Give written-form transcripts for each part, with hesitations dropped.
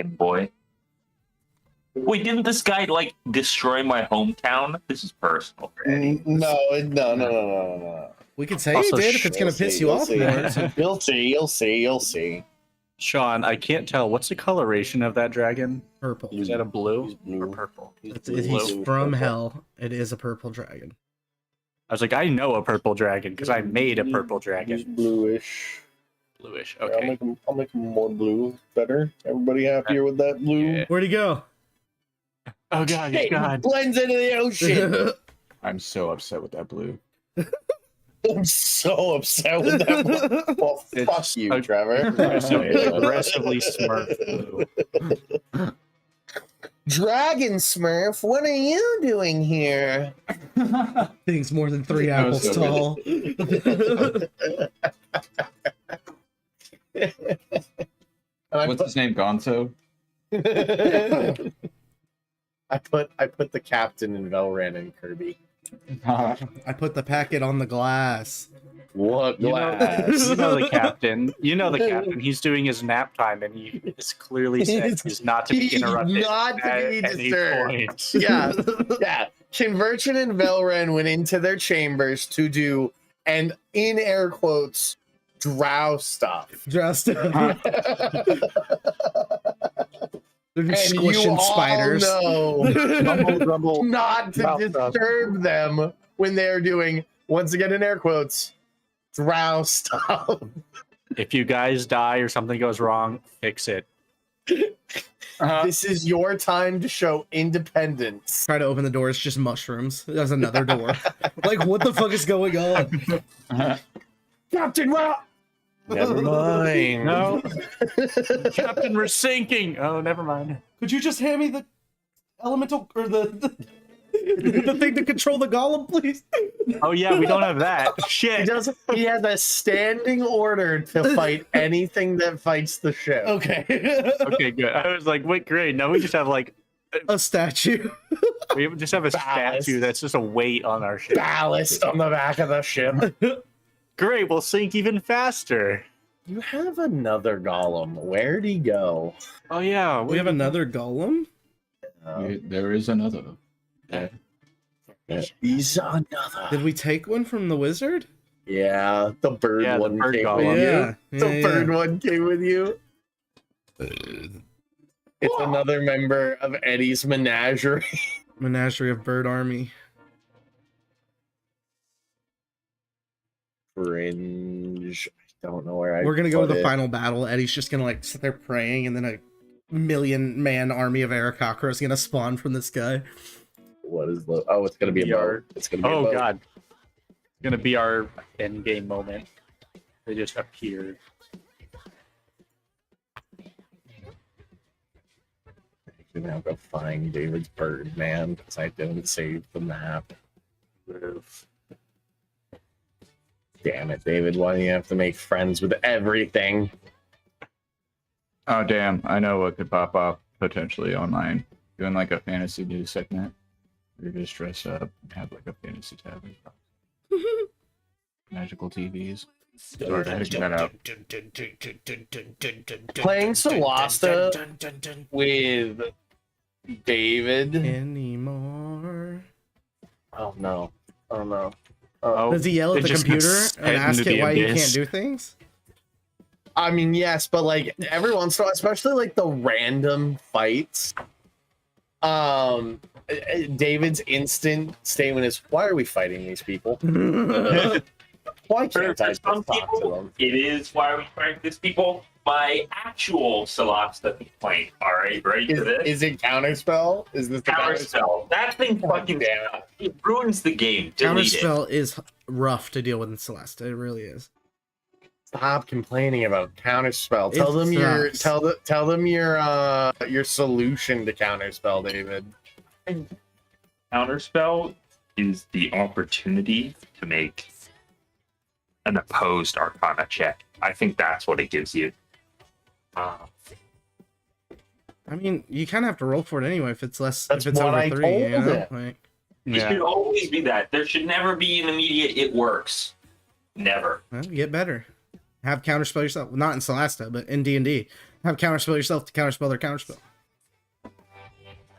dragon, boy. Wait, didn't this guy like destroy my hometown? This is personal. No. We could say Also, he did if it's gonna piss you off more. So. You'll see. Sean, I can't tell. What's the coloration of that dragon? Purple. Is that a blue, He's blue. or purple? He's from hell. It is a purple dragon. I was like, I know a purple dragon because I made a purple He's dragon. bluish. Bluish. Yeah, Okay. I'll make him more blue. Better. Everybody happier with that blue? Yeah. Where'd he go? Oh god, Hey, god. blends into the ocean. I'm so upset with that blue. I'm so upset with that blue. Well, fuck It's you, a- Trevor. Aggressively smart blue. Dragon Smurf, what are you doing here? Thing's more than 3 That was apples so tall. What's his name? Gonzo? I put the captain in Velran and Kirby. I put the packet on the glass. What You know, glass? you know the captain. You know the captain. He's doing his nap time, and he is clearly said he's not to be He's interrupted. not to at be any disturbed. point. Yeah. Convergent and Velran went into their chambers to do, and in air quotes, drow stuff. Just they're And just you squishing all spiders. know Rumble, rumble. not to Mouth stuff. disturb them when they're doing, once again in air quotes, drow stuff. If you guys die or something goes wrong, fix it. This is your time to show independence. Try to open the door. It's just mushrooms. There's another door. Like, what the fuck is going on? Captain, well, never mind. No, Captain, we're sinking. Oh, never mind. Could you just hand me the elemental or the thing to control the golem, please? Oh yeah, we don't have that. Shit. He has a standing order to fight anything that fights the ship. Okay. Okay, good. I was like, wait, great. No, we just have like A statue. we just have a Ballast. statue that's just a weight on our ship. Ballast on the back of the ship. Great, we'll sink even faster. You have another golem. Where'd he go? Oh yeah, We have another golem? There is another. He's another. Did we take one from the wizard? Yeah, the bird Yeah, the one bird came golem. with Yeah. you. The bird one came with you. It's another member of Eddie's menagerie. Menagerie of Bird Army. Cringe. I don't know where I. We're gonna go to put the it. final battle. Eddie's just gonna like sit there praying, and then a million-man army of Aarakocra is gonna spawn from the sky. What is the? Oh, it's gonna be a Yeah. boat. It's gonna be. a Oh boat. god. It's gonna be our end game moment. They just appeared. I'm gonna go find David's bird, man, because I didn't save the map. Damn it, David! Why do you have to make friends with everything? Oh damn! I know what could pop up potentially online. Doing like a fantasy news segment. You just dress up, and have like a fantasy tab. Magical TVs. Sorry, picking that out. Playing Solasta with David. Anymore. Oh no! Oh no! Oh, Does he yell at it the just computer gets and spit ask into it the why you abyss. can't do things? I mean, yes, but like every once in a while, especially like the random fights. David's instant statement is, "Why are we fighting these people? Why For can't I just some talk to people, them?" it is why are we fighting these people. My actual Solasta complaint. All right, ready for this? Is it counterspell? Is this the Counterspell. That thing fucking damn it ruins the game. Delete it. Counterspell is rough to deal with in Celeste. It really is. Stop complaining about counterspell. Tell It them your sucks. tell them your solution to counterspell, David. Counterspell is the opportunity to make an opposed Arcana check. I think that's what it gives you. I mean, you kind of have to roll for it anyway if it's less. That's if it's what over I 3, told you know? it. Like, It Yeah. should always be that. There should never be an immediate it works. Never. well, get better. Have counterspell yourself. Not in Celeste, but in D&D. Have counterspell yourself to counterspell their counterspell.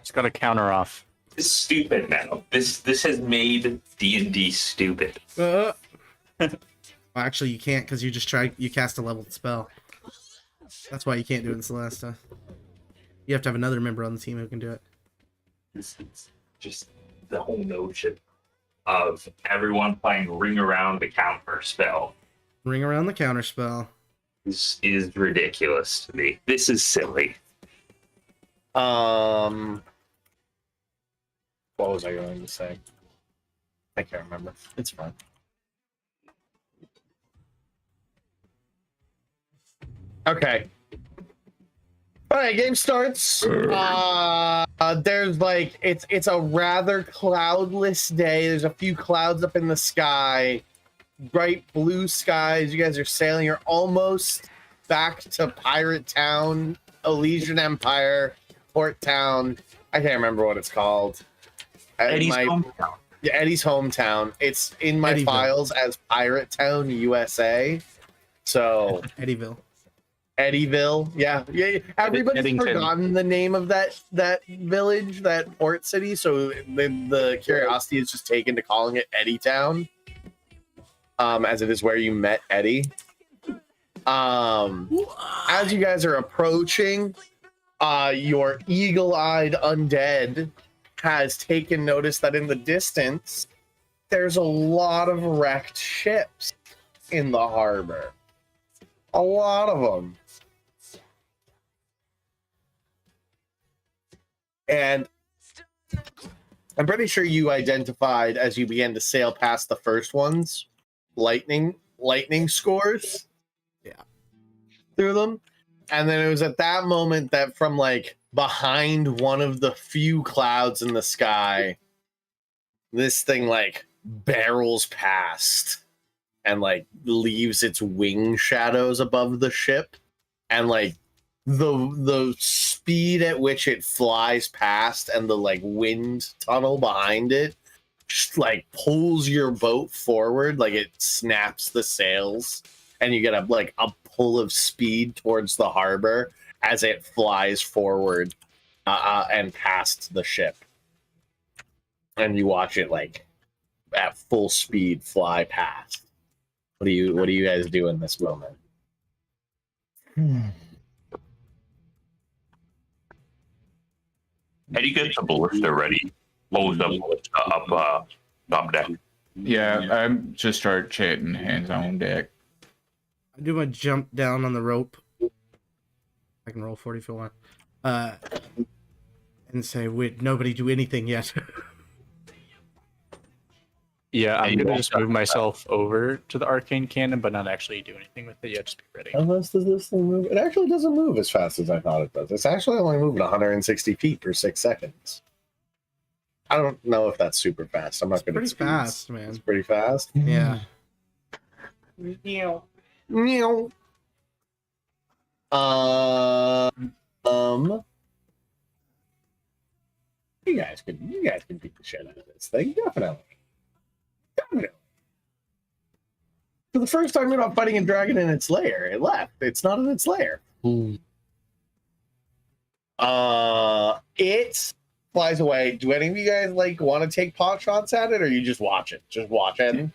It's got a counter off. It's stupid now. This has made D&D stupid. Well, actually, you can't because you cast a leveled spell. That's why you can't do it in Celesta. You have to have another member on the team who can do it. It's just the whole notion of everyone playing ring around the counter spell Ring around the counterspell. is ridiculous to me. This is silly. What was I going to say? I can't remember. It's fine. Okay. All right, game starts. There's like it's a rather cloudless day. There's a few clouds up in the sky. Bright blue skies. You guys are sailing. You're almost back to Pirate Town, Olesan Empire, Port Town. I can't remember what it's called. Eddie's hometown. Yeah, Eddie's hometown. It's in my Eddyville. files as Pirate Town, USA. So Eddyville. Eddyville, yeah. Everybody's Eddington. forgotten the name of that village, that port city. So the curiosity is just taken to calling it Eddytown, as it is where you met Eddie. As you guys are approaching, your eagle-eyed undead has taken notice that in the distance there's a lot of wrecked ships in the harbor. A lot of them. And I'm pretty sure you identified as you began to sail past the first ones, lightning scores. Yeah. Through them. And then it was at that moment that from like behind one of the few clouds in the sky, this thing like barrels past and like leaves its wing shadows above the ship, and like the speed at which it flies past and the like wind tunnel behind it just like pulls your boat forward, like it snaps the sails and you get a pull of speed towards the harbor as it flies forward and past the ship, and you watch it like at full speed fly past. What do you guys do in this moment? Eddie gets a ballista ready. Blows up up deck. Yeah, I just start chanting hands on deck. I do my jump down on the rope. I can roll 40 if you want. And say, wait, nobody do anything yet. Yeah, I'm Hey, gonna you just also- move myself over to the arcane cannon, but not actually do anything with it yet. Just be ready. How fast does this thing move? It actually doesn't move as fast as I thought it does. It's actually only moving 160 feet per 6 seconds. I don't know if that's super fast. I'm not good at Pretty speeds. fast, man. It's pretty fast. Yeah. Meow. You guys could beat the shit out of this thing, definitely. For the first time, you're not fighting a dragon in its lair. It left. It's not in its lair. It flies away. Do any of you guys want to take pot shots at it, or you just watch it? Just watch it.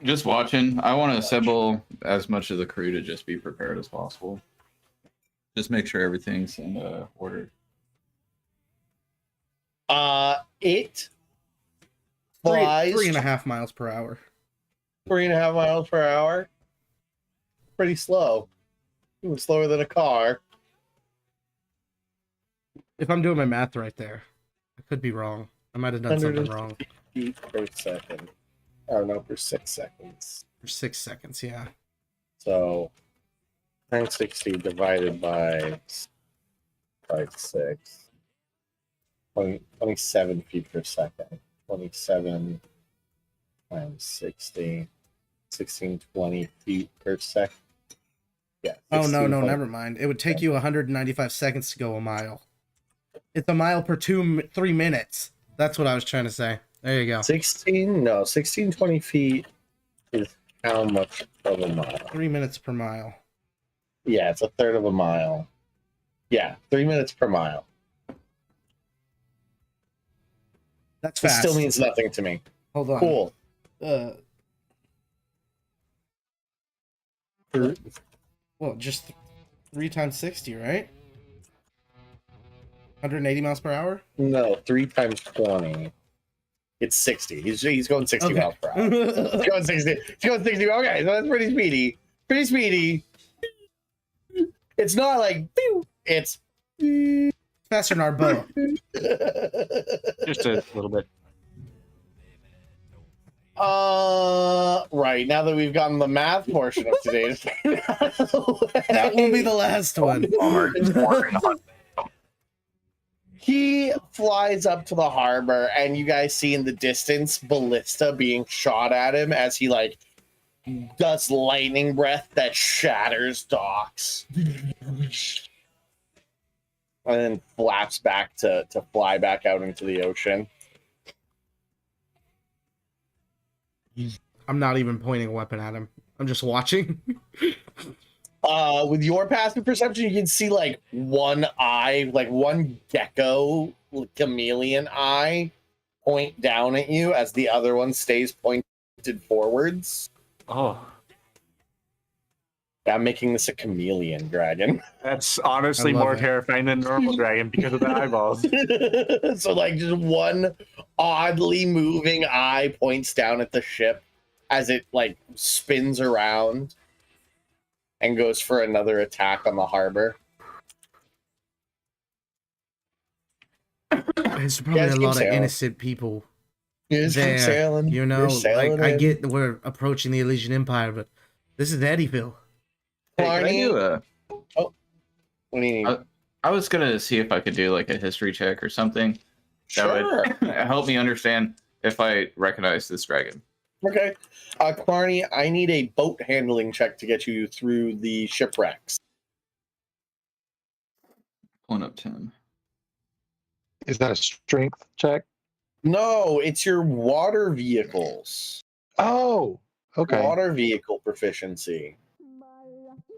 Just watching. I want to assemble as much of the crew to just be prepared as possible. Just make sure everything's in order. It flies 3.5 miles per hour. 3.5 miles per hour. Pretty slow. Even slower than a car. If I'm doing my math right there, I could be wrong. I might have done something wrong. Feet per second. Oh no, per 6 seconds. For 6 seconds, yeah. So 1060 divided by 6. 27 feet per second. 27 times 60. 1620 feet per second. Yeah. Oh, no, 16. never mind. It would take you 195 seconds to go a mile. It's a mile per 3 minutes. That's what I was trying to say. There you go. 1620 feet is how much of a mile? 3 minutes per mile. Yeah, it's a third of a mile. Yeah, 3 minutes per mile. That's It fast. still means nothing to me. Hold on. Cool. Well, just 3 times 60, right? 180 miles per hour? No, 3 times 20. It's 60. He's going 60 Okay. miles per hour. He's going 60. He's going 60. Okay, so that's pretty speedy. Pretty speedy. It's not like pew, it's Faster than our bow. Just a little bit. Right. Now that we've gotten the math portion of today's That will be the last one. He flies up to the harbor, and you guys see in the distance ballista being shot at him as he like does lightning breath that shatters docks, and then flaps back to fly back out into the ocean. I'm not even pointing a weapon at him. I'm just watching. With your passive perception, you can see like one eye, like one gecko chameleon eye point down at you as the other one stays pointed forwards. Oh, I'm making this a chameleon dragon. that's honestly I love more it. terrifying than normal dragon because of the eyeballs. So like just one oddly moving eye points down at the ship as it like spins around and goes for another attack on the harbor. There's probably Guys, a keep lot of sailing. innocent people Just keep there. sailing. You know, You're like sailing I in. get that we're approaching the Elysian Empire, but this is Eddyville. Hey, can I Barney? do a? What do you need? I was gonna see if I could do like a history check or something that Sure. would help me understand if I recognize this dragon. Okay. Clarny, I need a boat handling check to get you through the shipwrecks. Pulling up 10. Is that a strength check? No, it's your water vehicles. Oh, okay. Water vehicle proficiency.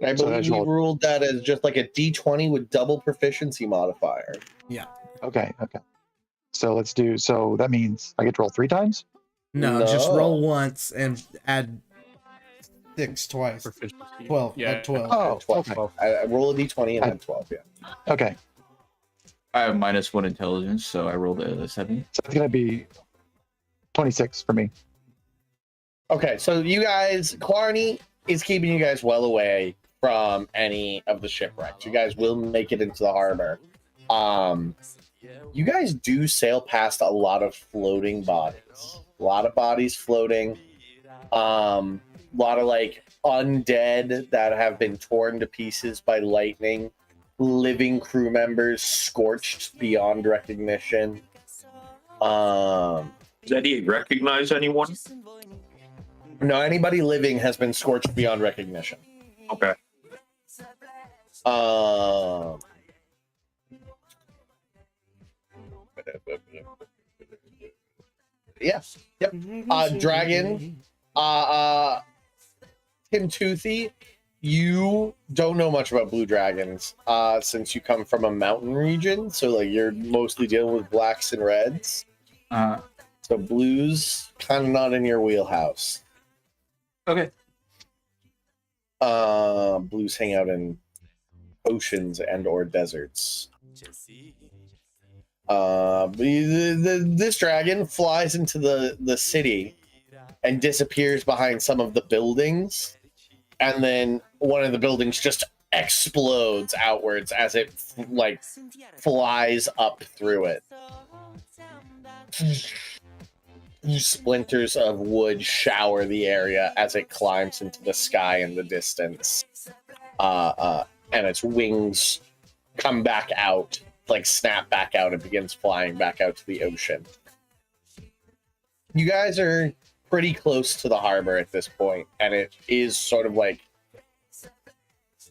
I So believe that's we your- ruled that as just like a D20 with double proficiency modifier. Okay. So let's do. So that means I get to roll 3 times. No, just No. roll once and add 6 twice. Proficiency. 12. Yeah. Add 12. Oh, 12. okay. I roll a D20 and then 12, yeah. Okay. I have -1 intelligence, so I rolled a 7. So it's gonna be 26 for me. Okay, so you guys, Clarny is keeping you guys well away from any of the shipwrecks. You guys will make it into the harbor. You guys do sail past a lot of floating bodies. A lot of bodies floating. A lot of like undead that have been torn to pieces by lightning. Living crew members scorched beyond recognition. Does Eddie recognize anyone? No, anybody living has been scorched beyond recognition. Okay. Yeah. Yep. Dragon. Tim Toothy, you don't know much about blue dragons since you come from a mountain region. So like you're mostly dealing with blacks and reds. So blues kind of not in your wheelhouse. Okay. Blues hang out in oceans and or deserts. This dragon flies into the city and disappears behind some of the buildings, and then one of the buildings just explodes outwards as it like flies up through it. Splinters of wood shower the area as it climbs into the sky in the distance, and its wings come back out, like snap back out, and begins flying back out to the ocean. You guys are pretty close to the harbor at this point, and it is sort of like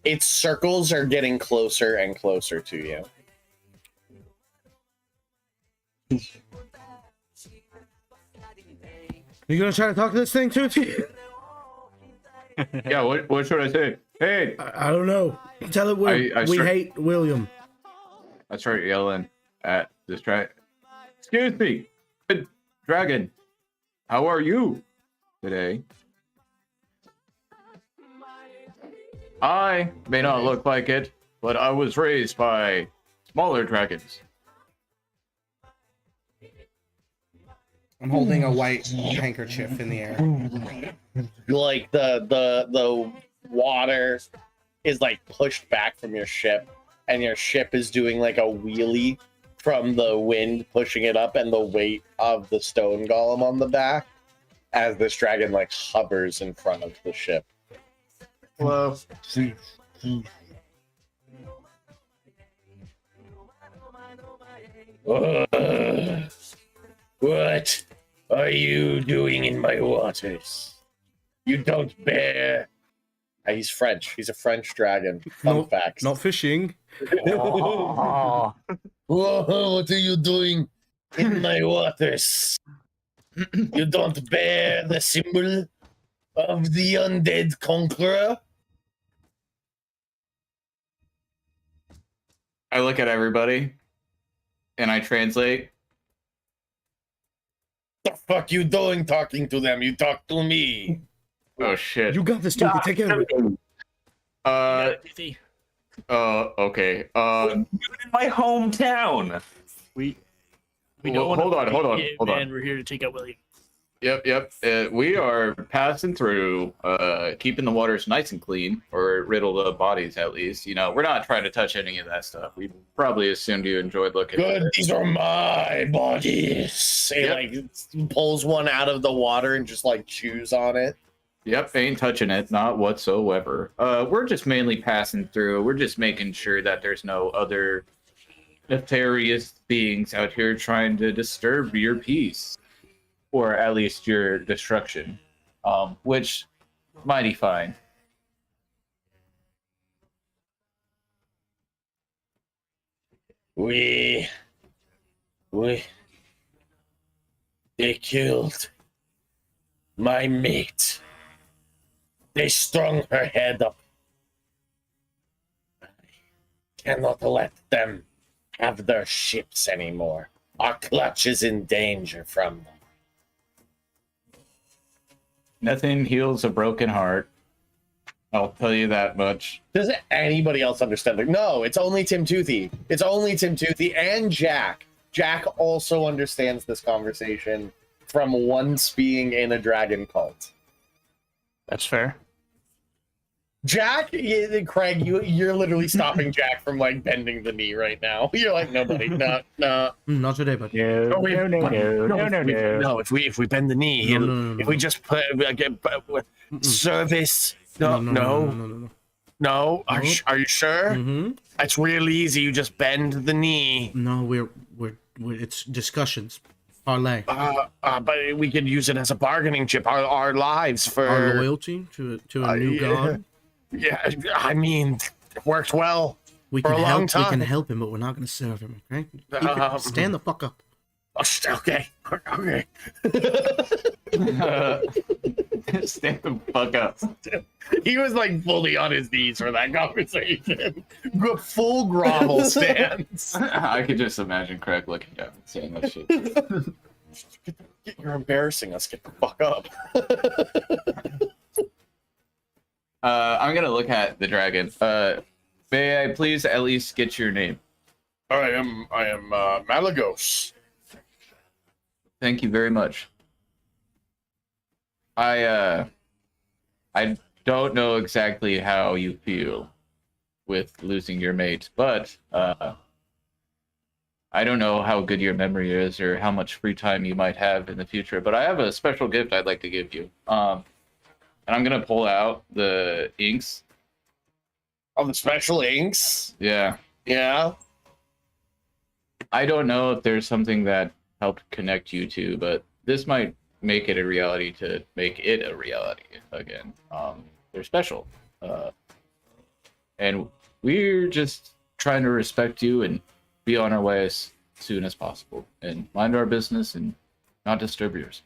its circles are getting closer and closer to you. You gonna try to talk to this thing too? Yeah, what should I say? Hey, I don't know. Tell it we hate William. I start yelling at this Excuse me, good dragon. How are you today? I may not look like it, but I was raised by smaller dragons. I'm holding a white handkerchief in the air. Like the water is like pushed back from your ship, and your ship is doing like a wheelie from the wind pushing it up and the weight of the stone golem on the back as this dragon like hovers in front of the ship. Hello. What are you doing in my waters? You don't bear. He's French. He's a French dragon. Fun fact. Not fishing. Whoa, what are you doing in my waters? You don't bear the symbol of the undead conqueror? I look at everybody and I translate. The fuck you doing talking to them? You talk to me. Oh shit. You got this, dude. Take care of it. Okay. in my hometown. We don't hold want on. Man, we're here to take out William. Yep. We are passing through, keeping the waters nice and clean, or riddle the bodies at least. You know, we're not trying to touch any of that stuff. We probably assumed you enjoyed looking at Good, it. these are my bodies. He like pulls one out of the water and just like chews on it. Yep, ain't touching it, not whatsoever. We're just mainly passing through. We're just making sure that there's no other nefarious beings out here trying to disturb your peace. Or at least your destruction, which mighty fine. They killed my mate. They strung her head up. I cannot let them have their ships anymore. Our clutch is in danger from them. Nothing heals a broken heart. I'll tell you that much. Does anybody else understand? No, it's only Tim Toothy. It's only Tim Toothy and Jack. Jack also understands this conversation from once being in a dragon cult. That's fair. Jack, Craig, you're literally stopping Jack from like bending the knee right now. You're like, nobody, no. Not today, but No. If we bend the knee, No. if we just put service, no. Are you sure? Mm-hmm. It's real easy. You just bend the knee. No, we're it's discussions. Parlay. But we could use it as a bargaining chip. Our lives for Our loyalty to a new god. Yeah, I mean, it worked well. We for can a long help. time. We can help him, but we're not going to serve him. Okay? Stand the fuck up. Okay. Stand the fuck up. He was like fully on his knees for that conversation. Full grovel stance. I could just imagine Craig looking down and saying that shit. You're embarrassing us. Get the fuck up. I'm gonna look at the dragon. May I please at least get your name? I am Malagos. Thank you very much. I don't know exactly how you feel with losing your mate, but I don't know how good your memory is or how much free time you might have in the future, but I have a special gift I'd like to give you. And I'm gonna pull out the inks. Oh, the special inks? Yeah. Yeah. I don't know if there's something that helped connect you two, but this might make it a reality to make it a reality again. They're special. And we're just trying to respect you and be on our way as soon as possible and mind our business and not disturb yours.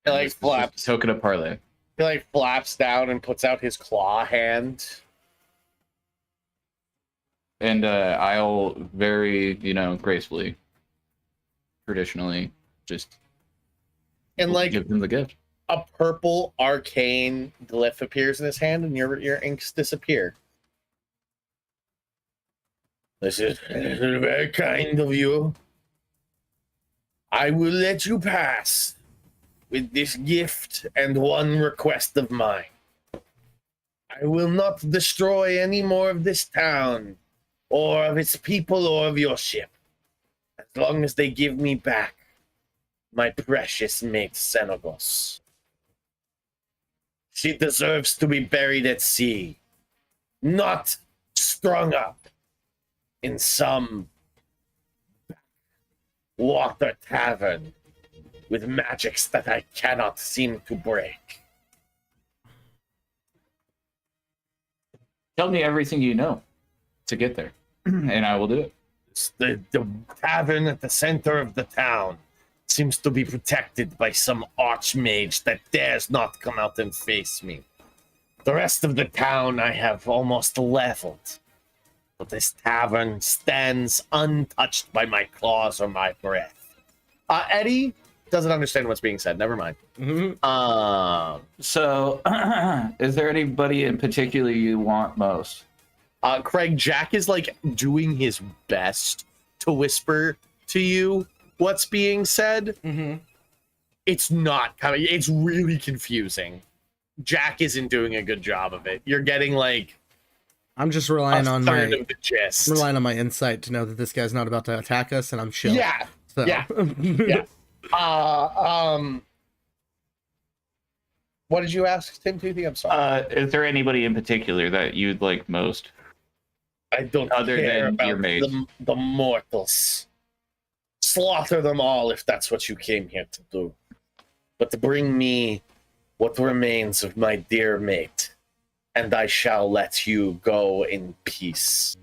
It like flaps. Token of parlay. He like flaps down and puts out his claw hand. And I'll very, gracefully, traditionally, just And like give him the gift. a purple arcane glyph appears in his hand, and your inks disappear. This is very kind of you. I will let you pass with this gift and one request of mine. I will not destroy any more of this town, or of its people, or of your ship, as long as they give me back my precious mate Xenagos. She deserves to be buried at sea, not strung up in some water tavern with magics that I cannot seem to break. Tell me everything you know to get there, and I will do it. The tavern at the center of the town seems to be protected by some archmage that dares not come out and face me. The rest of the town I have almost leveled, but this tavern stands untouched by my claws or my breath. Eddie doesn't understand what's being said. Never mind. So, is there anybody in particular you want most? Craig, Jack is like doing his best to whisper to you what's being said. Mm-hmm. It's not coming. It's really confusing. Jack isn't doing a good job of it. You're getting like I'm just relying on my of the gist. I'm relying on my insight to know that this guy's not about to attack us, and I'm chill. Yeah. So. Yeah. Yeah. What did you ask, Tim Toothy? I'm sorry. Is there anybody in particular that you'd like most? I don't other care than about your mates. the mortals. Slaughter them all if that's what you came here to do. But to bring me what remains of my dear mate, and I shall let you go in peace.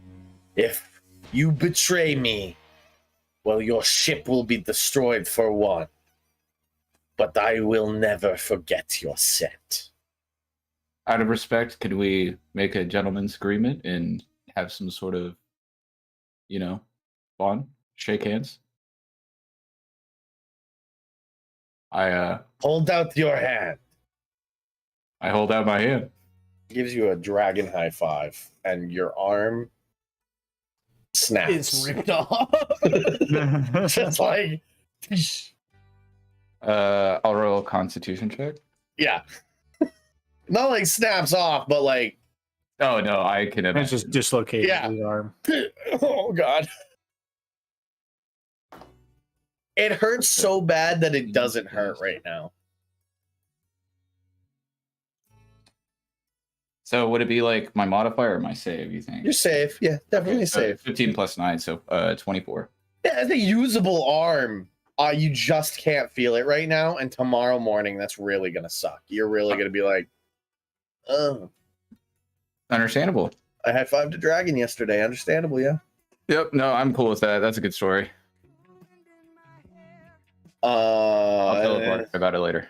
If you betray me, well, your ship will be destroyed for one. But I will never forget your scent. Out of respect, could we make a gentleman's agreement and have some sort of, bond? Shake hands? I Hold out your hand. hold out my hand. Gives you a dragon high five, and your arm snaps. It's ripped off. Just like, I'll roll a constitution check. yeah. Not like snaps off, but like, Oh no, I can It's imagine. just dislocated Yeah. the arm. oh god. It hurts so bad that it doesn't hurt right now. So would it be like my modifier or my save, you think? You're safe. Yeah, definitely So safe. 15 plus 9, so 24. Yeah, it's a usable arm. You just can't feel it right now, and tomorrow morning that's really gonna suck. You're really gonna be like, oh, Understandable. I high fived a dragon yesterday. Understandable, yeah. Yep, no, I'm cool with that. That's a good story. I'll tell Clark about it later.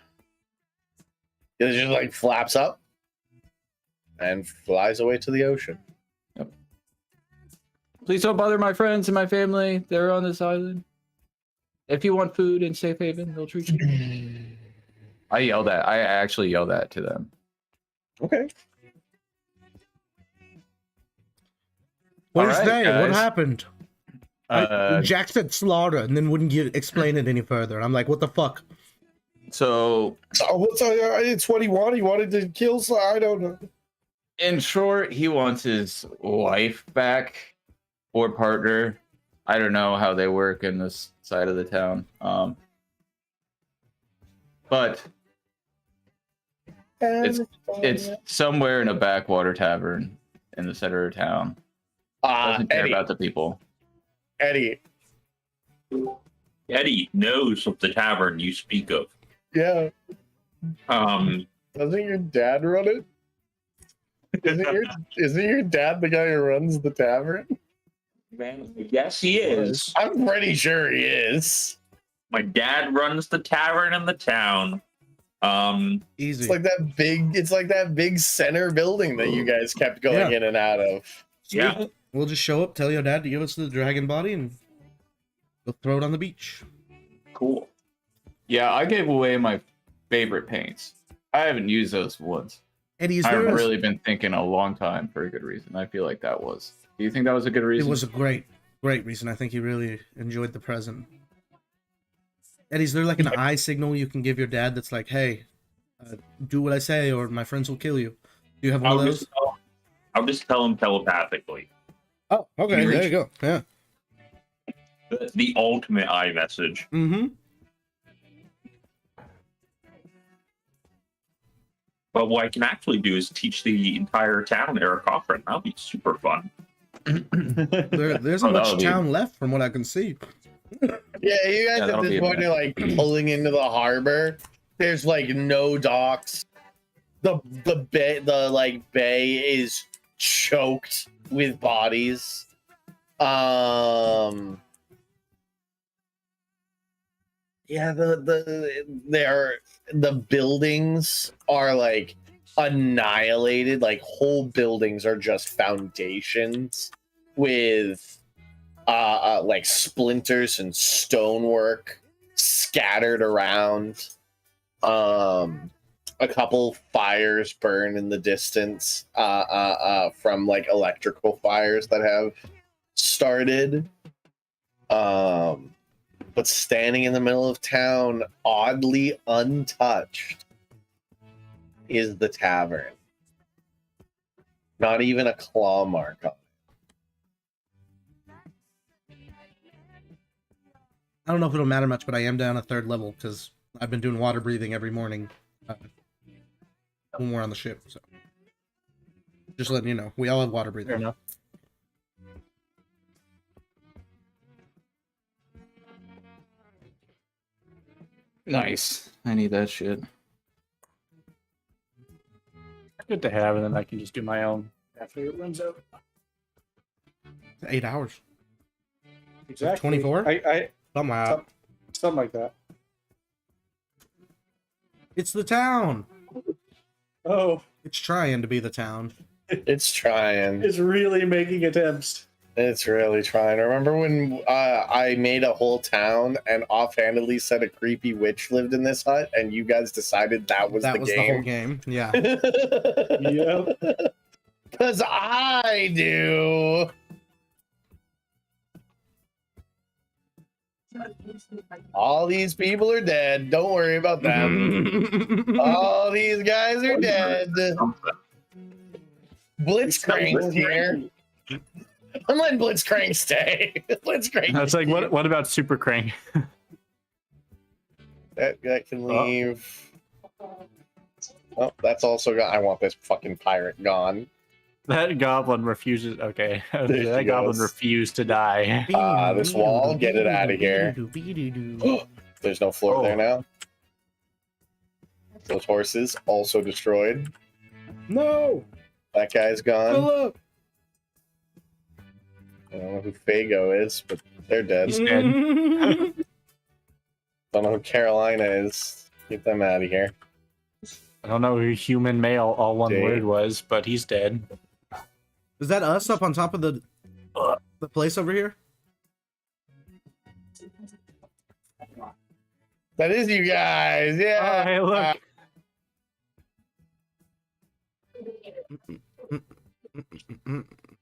It just like flaps up and flies away to the ocean. Please don't bother my friends and my family. They're on this island. If you want food in safe haven, they'll treat you. I actually yelled that to them. Okay. Where's All right, they? What guys. happened? Jack said slaughter and then wouldn't explain it any further. I'm like, what the fuck? So, It's what he wanted. He wanted to kill. I don't know. in short, he wants his wife back or partner. I don't know how they work in this side of the town. But it's somewhere in a backwater tavern in the center of town. Doesn't care Eddie, about the people. Eddie. Eddie knows of the tavern you speak of. Yeah. Um, Doesn't your dad run it? Isn't your dad the guy who runs the tavern? man, yes, he is. I'm pretty sure he is. My dad runs the tavern in the town. Easy. It's like that big center building that you guys kept going Yeah. in and out of. Yeah. We'll just show up, tell your dad to give us the dragon body, and we'll throw it on the beach. Cool. Yeah, I gave away my favorite paints. I haven't used those once. Eddie, is I've there really been thinking a long time for a good reason. I feel like that was. Do you think that was a good It reason? was a great reason. I think he really enjoyed the present. Eddie, is there like an eye signal you can give your dad that's like, hey, do what I say or my friends will kill you? Do you have one of those? I'll just tell him telepathically. Oh, okay, Can you there reach- you go. Yeah. The ultimate iMessage. Mm-hmm. But what I can actually do is teach the entire town Eric Cochran. That'll be super fun. There isn't Oh, much that'll be- town left from what I can see. Yeah, you guys at that'll this be a point are like pulling into the harbor. There's like no docks. The bay is choked with bodies. Yeah, the buildings are like annihilated. Like whole buildings are just foundations with like splinters and stonework scattered around. A couple fires burn in the distance from like electrical fires that have started. But standing in the middle of town, oddly untouched, is the tavern. Not even a claw mark on it. I don't know if it'll matter much, but I am down a 3rd level because I've been doing water breathing every morning when we're on the ship. So just letting you know, we all have water breathing. Fair enough. Nice. I need that shit. Good to have, and then I can just do my own after it runs out. 8 hours. Exactly. 24? I Something like that. something like that. It's the town. Oh, It's trying to be the town. It's trying. it's really making attempts. It's really trying. Remember when I made a whole town and offhandedly said a creepy witch lived in this hut, and you guys decided that was That the was the game? whole game. Yeah. Yep. Because I do. All these people are dead. Don't worry about them. All these guys are dead. Blitzcrank's here. I'm letting Blitzcrank stay. Blitzcrank. That's like what about Super Crank? That can leave. Oh, that's also gone. I want this fucking pirate gone. That goblin refuses. Okay, There that she goblin goes. refused to die. This wall, get it out of here. There's no floor there now. Those horses also destroyed. No. That guy's gone. Philip. I don't know who Fago is, but they're dead. He's dead. Don't know who Carolina is. Get them out of here. I don't know who human male all one Jade. word was, but he's dead. Is that us up on top of the place over here? That is you guys. Yeah. Oh, hey, look.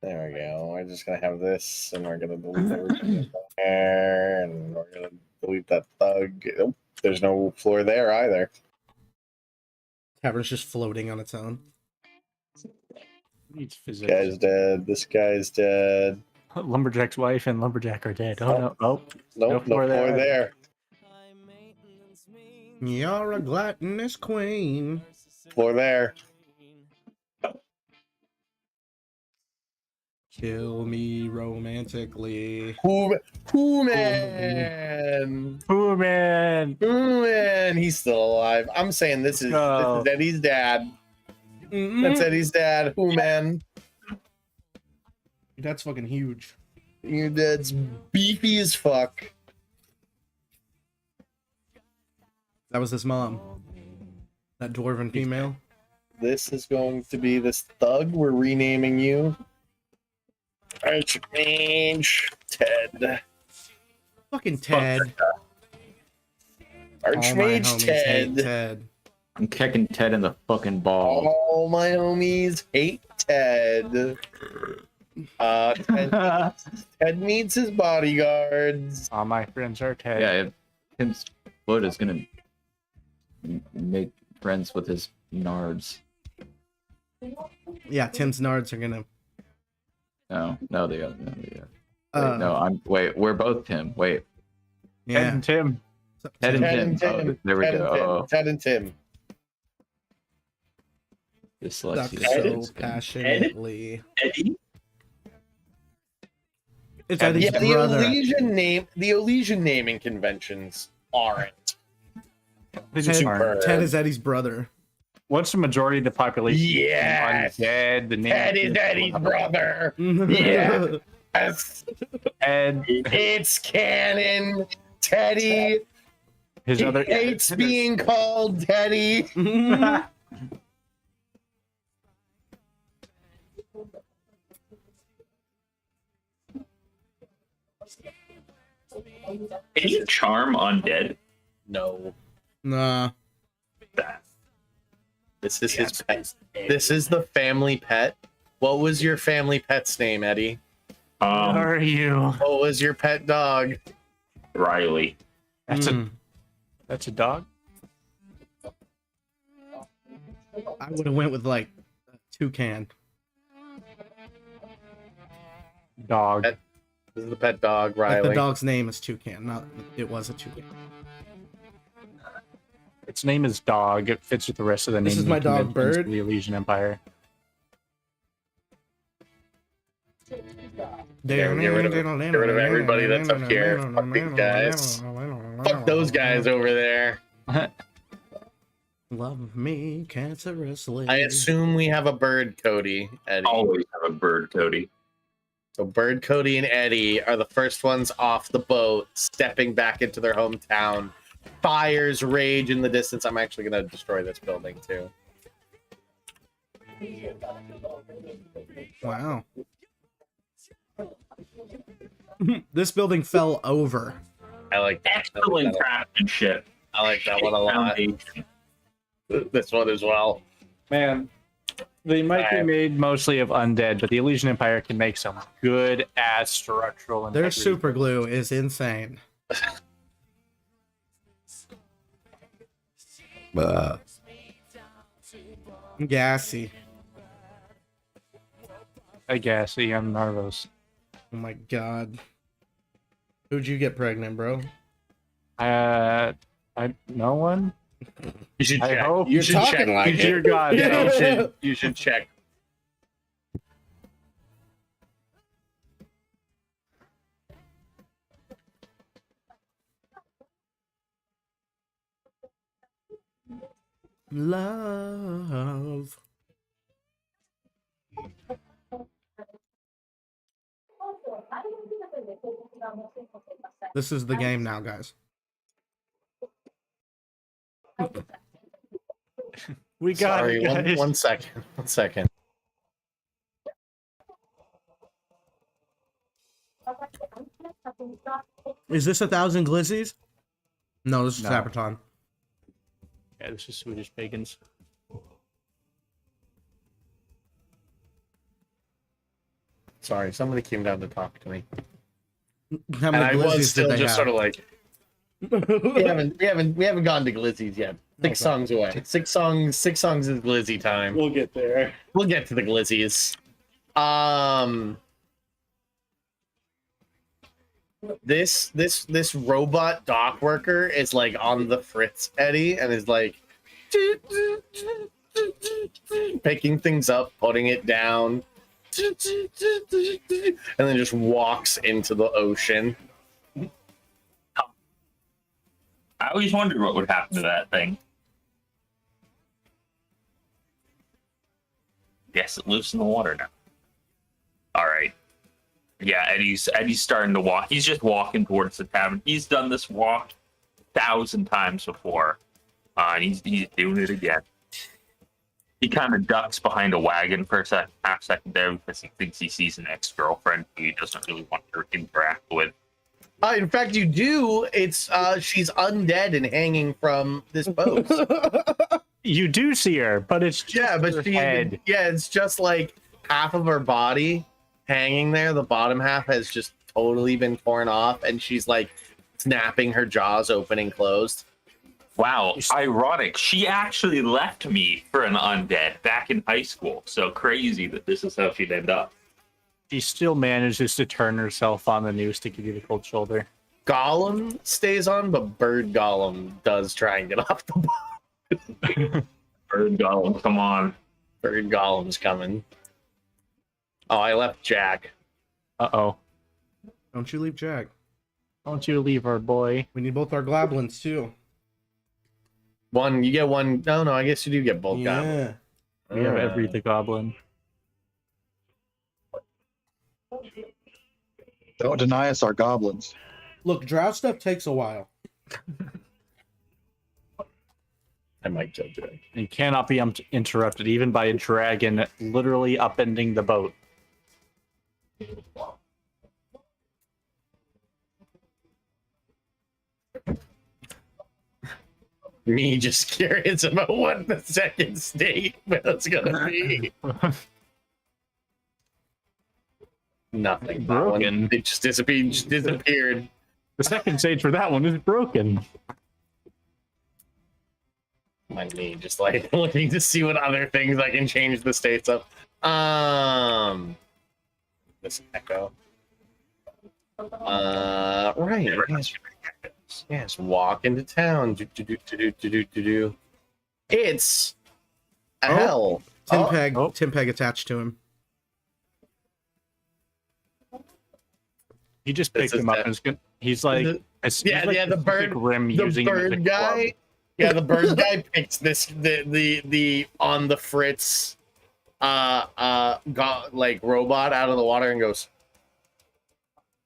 There we go. We're just gonna have this, and we're gonna delete everything there, and we're gonna delete that thug. Oh, there's no floor there either. Tavern's just floating on its own. Needs This physics. guy's dead. This guy's dead. Lumberjack's wife and Lumberjack are dead. Oh, no. Oh, Nope, no floor there. You're a gluttonous queen. Floor there. Kill me romantically. Who man. man? Who man? He's still alive. I'm saying this is Eddie's dad. That's Eddie's dad. Who man? That's fucking huge. Your dad's beefy as fuck. That was his mom. That dwarven female. This is going to be this thug. We're renaming you. Archmage Ted. Fucking Ted. All my Archmage homies hate Ted. Ted. I'm kicking Ted in the fucking balls. All my homies hate Ted. Ted needs his bodyguards. All my friends are Ted. Yeah, if Tim's foot is gonna make friends with his nards. Yeah, Tim's nards are gonna. No, they are. Wait, we're both Tim. Wait, Ted Yeah. and Tim. Ted and Ted and Tim. Tim. Oh, there we Ted and go. Tim. Oh, Ted and Tim. dyslexia. So passionately. Eddie? It's Eddie's Yeah, the brother. Elysian naming conventions aren't. Ted, Ted is Eddie's brother. Once the majority of the population Yes. is undead, the name Ted is Eddie's brother. Yeah. Yes. Ed, It's canon. Teddy his other hates being called Teddy. Is Charm undead? No. Nah. That. This is his pet. This is the family pet. What was your family pet's name, Eddie? Who are you? What was your pet dog? Riley. That's Mm. a dog. I would have went with like a toucan. Dog. Pet- This is the pet dog, Like Riley. the dog's name is toucan, not it was a toucan. Its name is Dog. It fits with the rest of the This names is my and dog, conventions Bird. of the Elysian Empire. Yeah, get rid of everybody that's up here. Fuck these guys. Fuck those guys over there. Love me, cancerously. I assume we have a bird, Cody, Eddie. Always have a bird, Cody. So Bird, Cody, and Eddie are the first ones off the boat, stepping back into their hometown. Fires rage in the distance. I'm actually going to destroy this building, too. Wow. This building fell over. I like that. Excellent craftsmanship. I like that one a lot. Foundation. This one as well. Man, they might be made mostly of undead, but the Elysian Empire can make some good ass structural Their integrity. super glue is insane. Gassy. I guess. I'm nervous. Oh my god. Who'd you get pregnant, bro? No one. You should I check. hope You should talking check. like Dear it. God, Yeah, no. you should check. Love. This is the game now, guys. We got Sorry, it, guys. one second. 1 second. Is this 1,000 glizzies? No, this is No. Sabaton. Yeah, this is Swedish pagans. Sorry, somebody came down to talk to me. How And many I glizzies was still did they just have? sort of like, we haven't gone to Glizzy's yet. Six Okay. songs away. Six songs is Glizzy time. We'll get there. We'll get to the Glizzies. This robot dock worker is like on the fritz, Eddie, and is like picking things up, putting it down, and then just walks into the ocean. I always wondered what would happen to that thing. Guess it lives in the water now. All right. Yeah, Eddie's starting to walk. He's just walking towards the tavern. He's done this walk 1,000 times before. And he's doing it again. He kind of ducks behind a wagon for a half second there because he thinks he sees an ex-girlfriend who he doesn't really want to interact with. In fact, you do. It's she's undead and hanging from this post. You do see her, but it's just her head. Yeah, it's just like half of her body hanging there. The bottom half has just totally been torn off, and she's like snapping her jaws open and closed. Wow, ironic. She actually left me for an undead back in high school. So crazy that this is how she'd end up. She still manages to turn herself on the news to give you the cold shoulder. Gollum stays on, but Bird Gollum does try and get off the boat. Bird Gollum, come on. Bird Gollum's coming. Oh, I left Jack. Uh-oh. Don't you leave Jack. Don't you leave our boy. We need both our goblins too. One, you get one. No, I guess you do get both goblins. Yeah. We have every the goblin. Don't deny us our goblins. Look, drow stuff takes a while. I might kill Jack. You cannot be interrupted even by a dragon literally upending the boat. Me just curious about what the second statement's gonna be. Nothing. That one, Broken. it just disappeared. The second stage for that one is broken. Like me, just like looking to see what other things I can change the states of. This echo. Right. Yes, walk into town. Do. It's a hell. Tim Peg attached to him. He just picked him up and he's like, the bird, Grim the using bird guy. Yeah, the bird guy picks this the on the Fritz like robot out of the water and goes,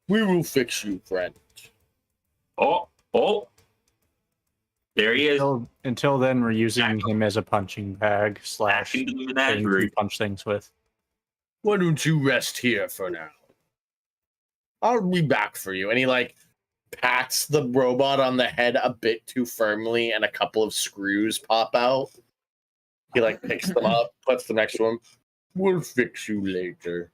"We will fix you, friend." Oh, there he is. Until then, we're using him as a punching bag / Back into the thing menagerie. to punch things with. Why don't you rest here for now? I'll be back for you. And he like pats the robot on the head a bit too firmly, and a couple of screws pop out. He like picks them up, puts them next to him. We'll fix you later.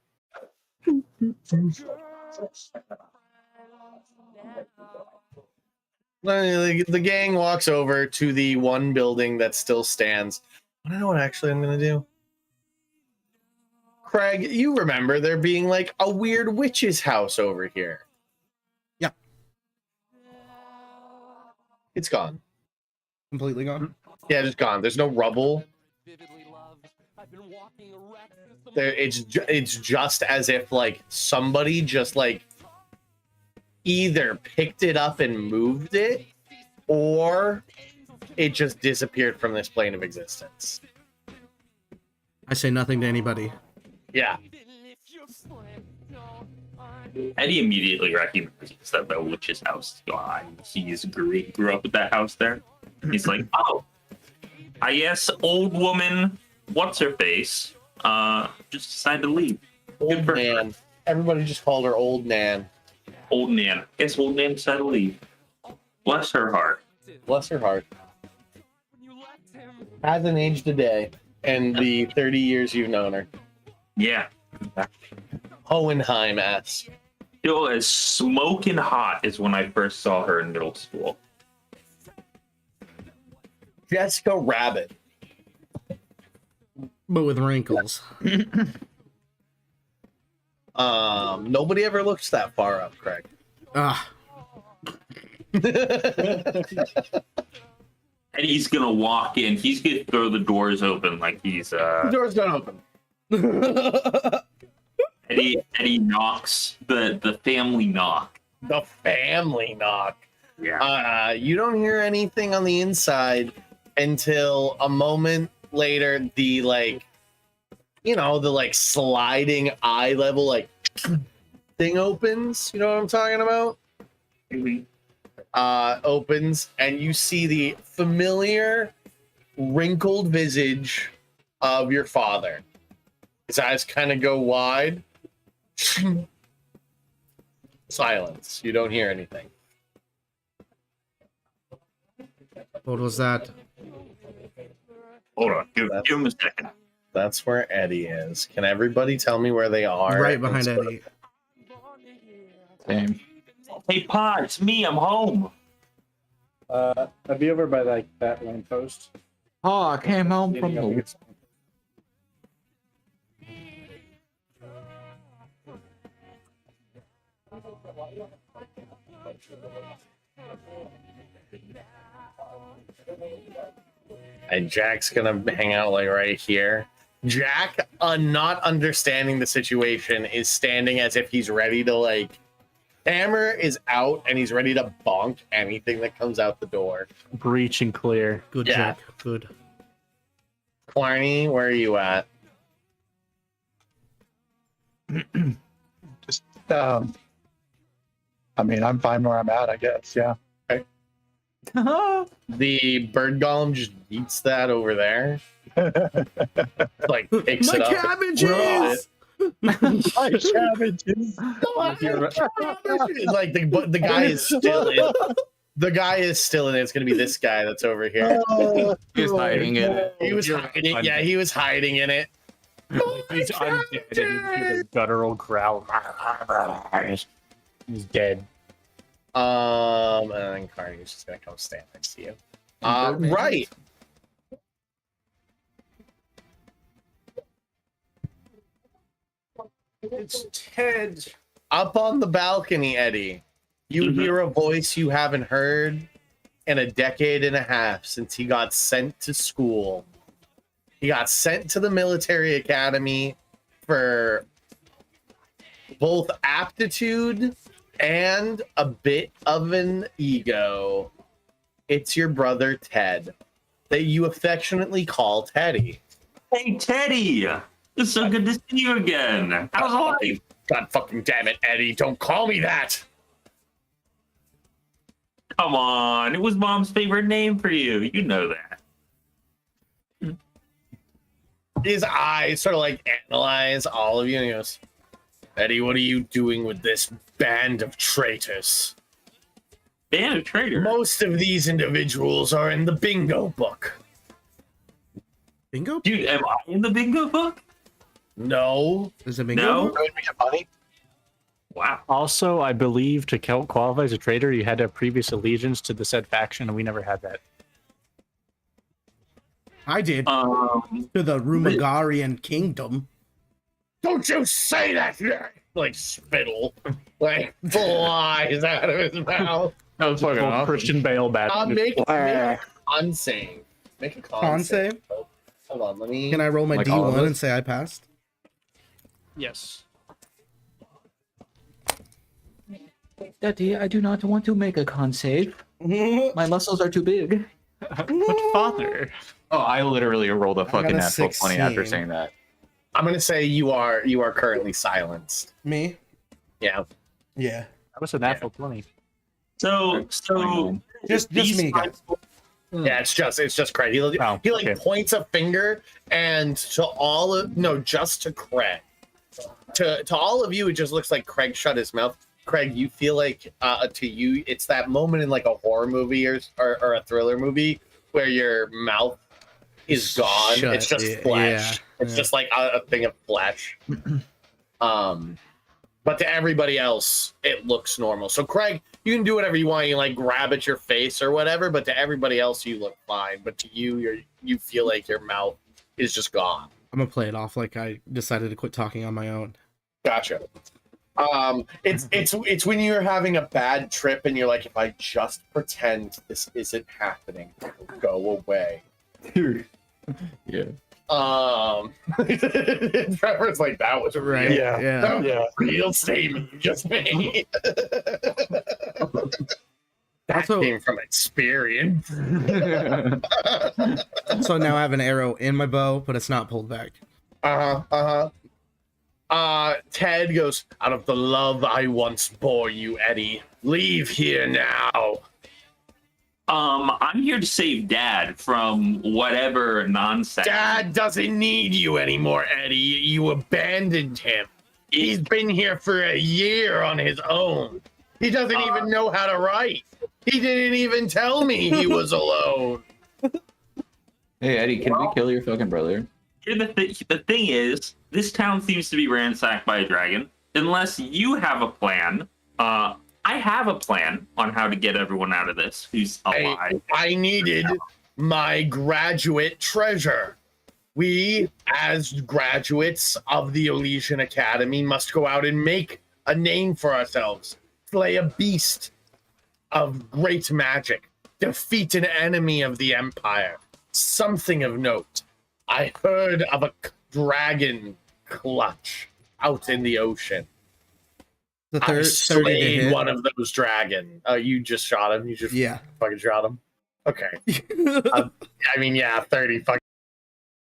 The gang walks over to the one building that still stands. I don't know what actually I'm gonna do. Craig, you remember there being like a weird witch's house over here. Yeah. It's gone. Completely gone. Yeah, just gone. There's no rubble. There, it's just as if like somebody just like either picked it up and moved it, or it just disappeared from this plane of existence. I say nothing to anybody. Yeah. Eddie immediately recognizes that the witch's house is gone. He grew up with that house there. He's like, oh, I guess old woman, what's her face, just decided to leave. Old Nan. Everybody just called her Old Nan. Old Nan. Guess old Nan decided to leave. Bless her heart. Bless her heart. Hasn't aged a day in the 30 years you've known her. Yeah. Hohenheim-esque. Still as smoking hot as when I first saw her in middle school. Jessica Rabbit. But with wrinkles. Nobody ever looks that far up, Craig. Ah. And he's gonna walk in. He's gonna throw the doors open like he's The door's not open. Eddie knocks the family knock. The family knock. Yeah. You don't hear anything on the inside until a moment later. The like, the like sliding eye level like thing opens. You know what I'm talking about? opens, and you see the familiar, wrinkled visage of your father. His eyes kind of go wide. Silence. You don't hear anything. What was that? Hold on, give him a second. That's where Eddie is. Can everybody tell me where they are? Right behind Eddie. Same. Hey, Pa, it's me. I'm home. I'd be over by like that lamppost. Oh, I came home from Leading up the. against- And Jack's gonna hang out like right here. Jack, not understanding the situation, is standing as if he's ready to like. Hammer is out and he's ready to bonk anything that comes out the door. Breach and clear. Good, Yeah. Jack. Good. Clarny, where are you at? Just, I mean, I'm fine where I'm at, I guess. Yeah. The bird golem just eats that over there. Like picks My it up. cabbages! My cabbages. Like the guy is still in. The guy is still in it. It's gonna be this guy that's over here. He's hiding it. He was hiding it. Yeah, he was hiding in it. He's undead and you hear the guttural growl. He's dead. And then Carney's just gonna come stand next to you. Right. It's Ted. Up on the balcony, Eddie, you Mhm. hear a voice you haven't heard in a decade and a half since he got sent to school. He got sent to the military academy for both aptitude and a bit of an ego. It's your brother Ted, that you affectionately call Teddy. Hey, Teddy. It's so good to see you again. How's life? God fucking damn it, Eddie! Don't call me that. Come on. It was Mom's favorite name for you. You know that. His eyes sort of like analyze all of you, and he goes, Eddie, what are you doing with this band of traitors? Band of traitors. Most of these individuals are in the bingo book. Bingo? Dude, am I in the bingo book? No. Is it bingo? No. book? Would we get money? Wow. Also, I believe to qualify as a traitor, you had to have previous allegiance to the said faction, and we never had that. I did. Um, To the Rumagarian kingdom. Don't you say that! Like spittle, like flies out of his mouth. That was fucking Full awesome. Christian Bale bat. Make a con save. Make a Con save? Hold on, let me. Can I roll my Like all of D1 us? and say I passed? Yes. Daddy, I do not want to make a con save. My muscles are too big. But father. Oh, I literally rolled a got fucking a natural 20 after 16. saying that. I'm gonna say you are currently silenced. Me? Yeah. Yeah. That was a natural 20. so Just these me, guys. Yeah, it's just Craig. He Oh, like okay. points a finger, and to all of just to Craig. To all of you, it just looks like Craig shut his mouth. Craig, you feel like to you, it's that moment in like a horror movie or a thriller movie where your mouth is gone. Shut, It's just yeah, flesh. yeah, It's yeah. just like a thing of flesh. But to everybody else, it looks normal. So Craig, you can do whatever you want. You can, like grab at your face or whatever. But to everybody else, you look fine. But to you, you feel like your mouth is just gone. I'm gonna play it off like I decided to quit talking on my own. Gotcha. It's when you're having a bad trip and you're like, if I just pretend this isn't happening, it'll go away. Yeah. Trevor's like, that was Right. real. Yeah. That was a real statement you just made. That Also- came from experience. So now I have an arrow in my bow, but it's not pulled back. Ted goes, out of the love I once bore you, Eddie, leave here now. I'm here to save Dad from whatever nonsense. Dad doesn't need you anymore, Eddie. You abandoned him. He's been here for a year on his own. He doesn't even know how to write. He didn't even tell me he was alone. Hey Eddie, can we kill your fucking brother? The thing is, this town seems to be ransacked by a dragon. Unless you have a plan, I have a plan on how to get everyone out of this who's alive. I needed my graduate treasure. We, as graduates of the Olesan Academy, must go out and make a name for ourselves, slay a beast of great magic, defeat an enemy of the Empire. Something of note. I heard of a dragon clutch out in the ocean. The I 30 to slayed hit. one of those dragons. You just shot him. You just fucking shot him. Okay. I mean, yeah, 30 fucking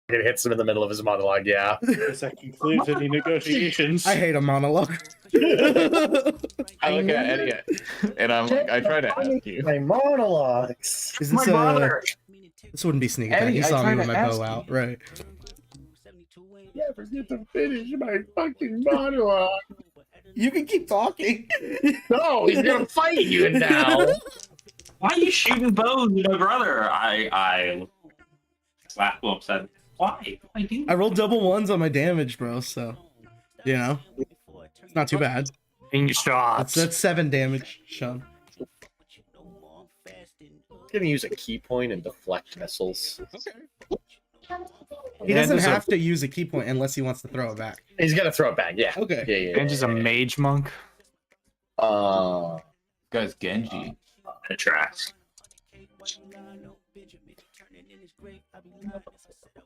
hits him in the middle of his monologue. Yeah. Guess that concludes any negotiations. I hate a monologue. I look at Eddie and I'm like, I try to ask you. My monologues. Is My this brother. This wouldn't be sneak attack. Eddie, You I saw me tried with to my ask bow you. out, right? You forget to finish my fucking monologue. You can keep talking. No, he's gonna fight you now. Why are you shooting bows at my brother? I slapped him upside. Why? Why do I rolled double ones on my damage, bro. So, you know, it's not too bad. Shots. That's 7 damage, Sean. Gonna use a key point and deflect missiles. He doesn't Ben's a- have to use a key point unless he wants to throw it back. He's gonna throw it back. Yeah. Okay. Yeah. Ben's is a mage monk. Uh, Guy's Genji. the tracks?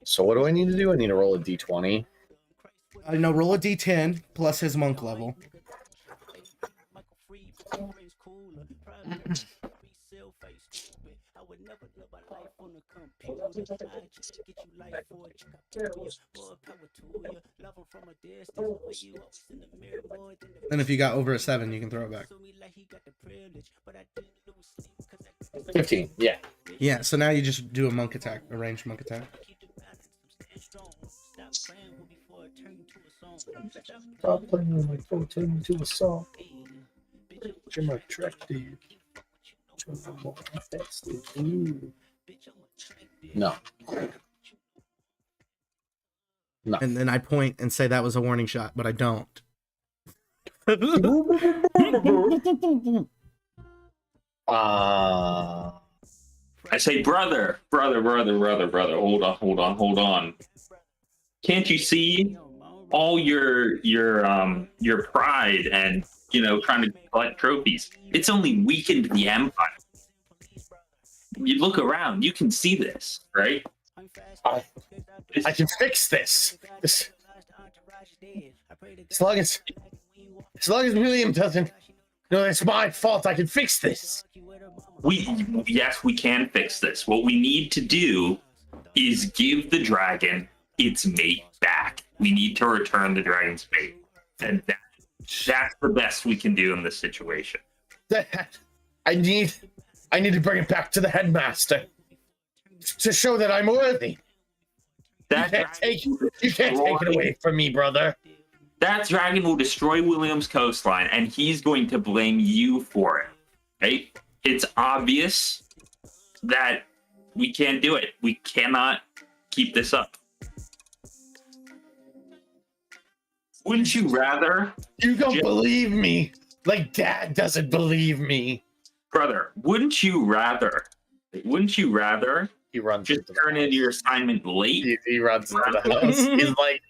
so what do I need to do? I need to roll a d20. No, roll a d10 plus his monk level. And if you got over a 7, you can throw it back. 15. Yeah. Yeah, so now you just do a monk attack, a ranged monk attack. Stop playing with my phone, turn into a song. You're my track, dude. No. No. And then I point and say that was a warning shot, but I don't. I say, brother. Hold on. Can't you see all your pride and trying to collect trophies? It's only weakened the empire. You look around, you can see this, right? I can fix this. As long as William doesn't. No, it's my fault. I can fix this. Yes, we can fix this. What we need to do is give the dragon its mate back. We need to return the dragon's mate, and that's the best we can do in this situation. I need to bring it back to the headmaster to show that I'm worthy. You can't take it away from me, brother. That dragon will destroy William's coastline, and he's going to blame you for it. Right? It's obvious that we can't do it. We cannot keep this up. Wouldn't you rather, You don't believe me, like Dad doesn't believe me. brother? Wouldn't you rather? He runs Just into the turn in house. your assignment late. He runs into the house. He's like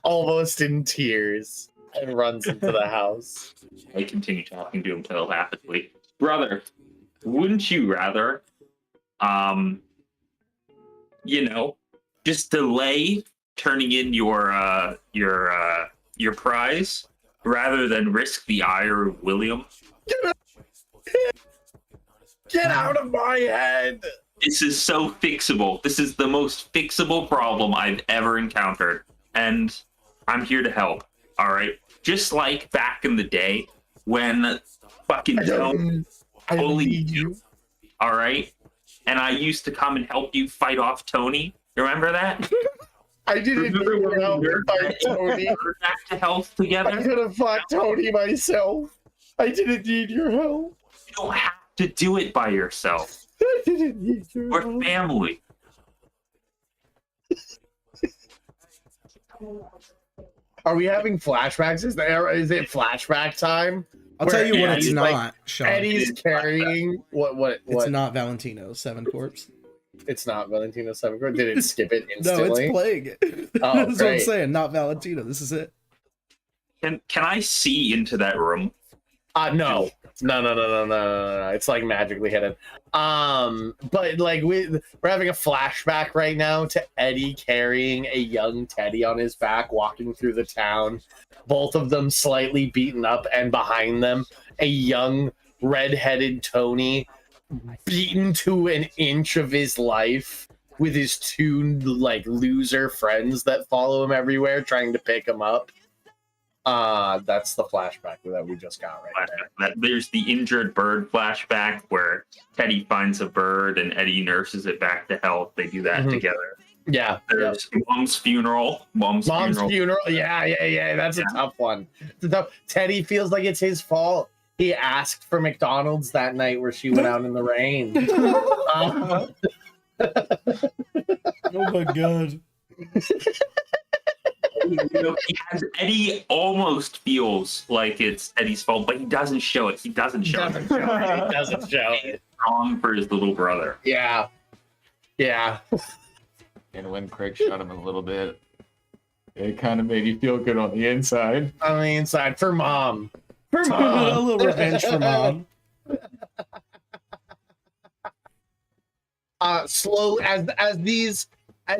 almost in tears and runs into the house. I continue talking to him telepathically. Brother, wouldn't you rather, just delay turning in your prize rather than risk the ire of William? Get out of my head! This is so fixable. This is the most fixable problem I've ever encountered, and I'm here to help. All right, just like back in the day when fucking Tony I don't bullied need you. All right, and I used to come and help you fight off Tony. Remember that? I didn't Remember need when your help we to fight Tony. were back to health I together? could have fought Tony myself. I didn't need your help. You don't have to do it by yourself. I didn't need your We're help. family. Are we having flashbacks? Is it flashback time? I'll tell you what Where it's Eddie's, not, like, Sean. Eddie's carrying what? It's not Valentino, Seven Corpse. It's not Valentino Seven. Did it skip it No, instantly? it's playing it. Oh, That's what I'm great. saying. Not Valentino. This is it. Can I see into that room? No. It's like magically hidden. But like we're having a flashback right now to Eddie carrying a young Teddy on his back, walking through the town. Both of them slightly beaten up, and behind them, a young red-headed Tony, beaten to an inch of his life, with his two like loser friends that follow him everywhere, trying to pick him up. That's the flashback that we just got right there. There's the injured bird flashback where Teddy finds a bird and Eddie nurses it back to health. They do that Mhm. together. Yeah. There's Mom's funeral. Mom's Funeral. Yeah. That's a tough one. Teddy feels like it's his fault. He asked for McDonald's that night where she went out in the rain. Oh my god. Eddie almost feels like it's Eddie's fault, but he doesn't show it. He doesn't show it. It doesn't show. He's wrong for his little brother. Yeah. And when Craig shot him a little bit, it kind of made you feel good on the inside. On the inside for mom. For A mom. little revenge for mom. Slowly as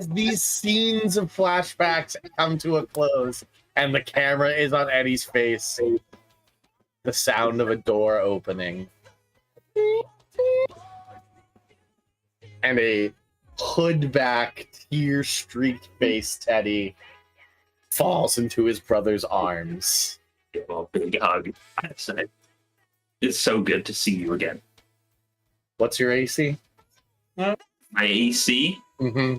these scenes of flashbacks come to a close and the camera is on Eddie's face, the sound of a door opening and a hood-back, tear-streaked face Teddy falls into his brother's arms. Give a big hug. I said, it's so good to see you again. What's your AC? My AC? Mm-hmm.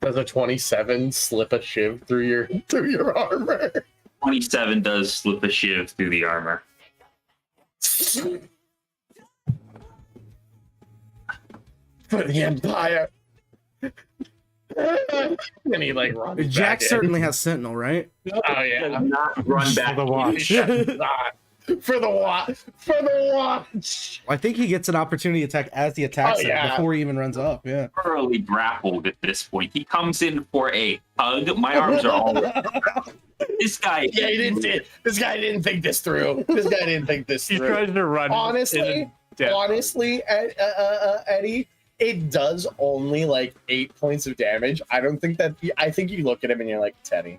Does a 27 slip a shiv through your armor? 27 does slip a shiv through the armor. For the Empire. And he like runs Jack back in. certainly has Sentinel, right? Oh yeah. Does not run back. The watch. For the watch. For the watch. I think he gets an opportunity to attack as he attacks Oh, yeah. it before he even runs up. Yeah. Thoroughly grappled at this point. He comes in for a hug. My arms are all. This guy. Yeah, this guy didn't think this through. This guy didn't think this He through. tries to run. Honestly, Eddie, it does only like 8 points of damage. I don't think that. I think you look at him and you're like, Teddy.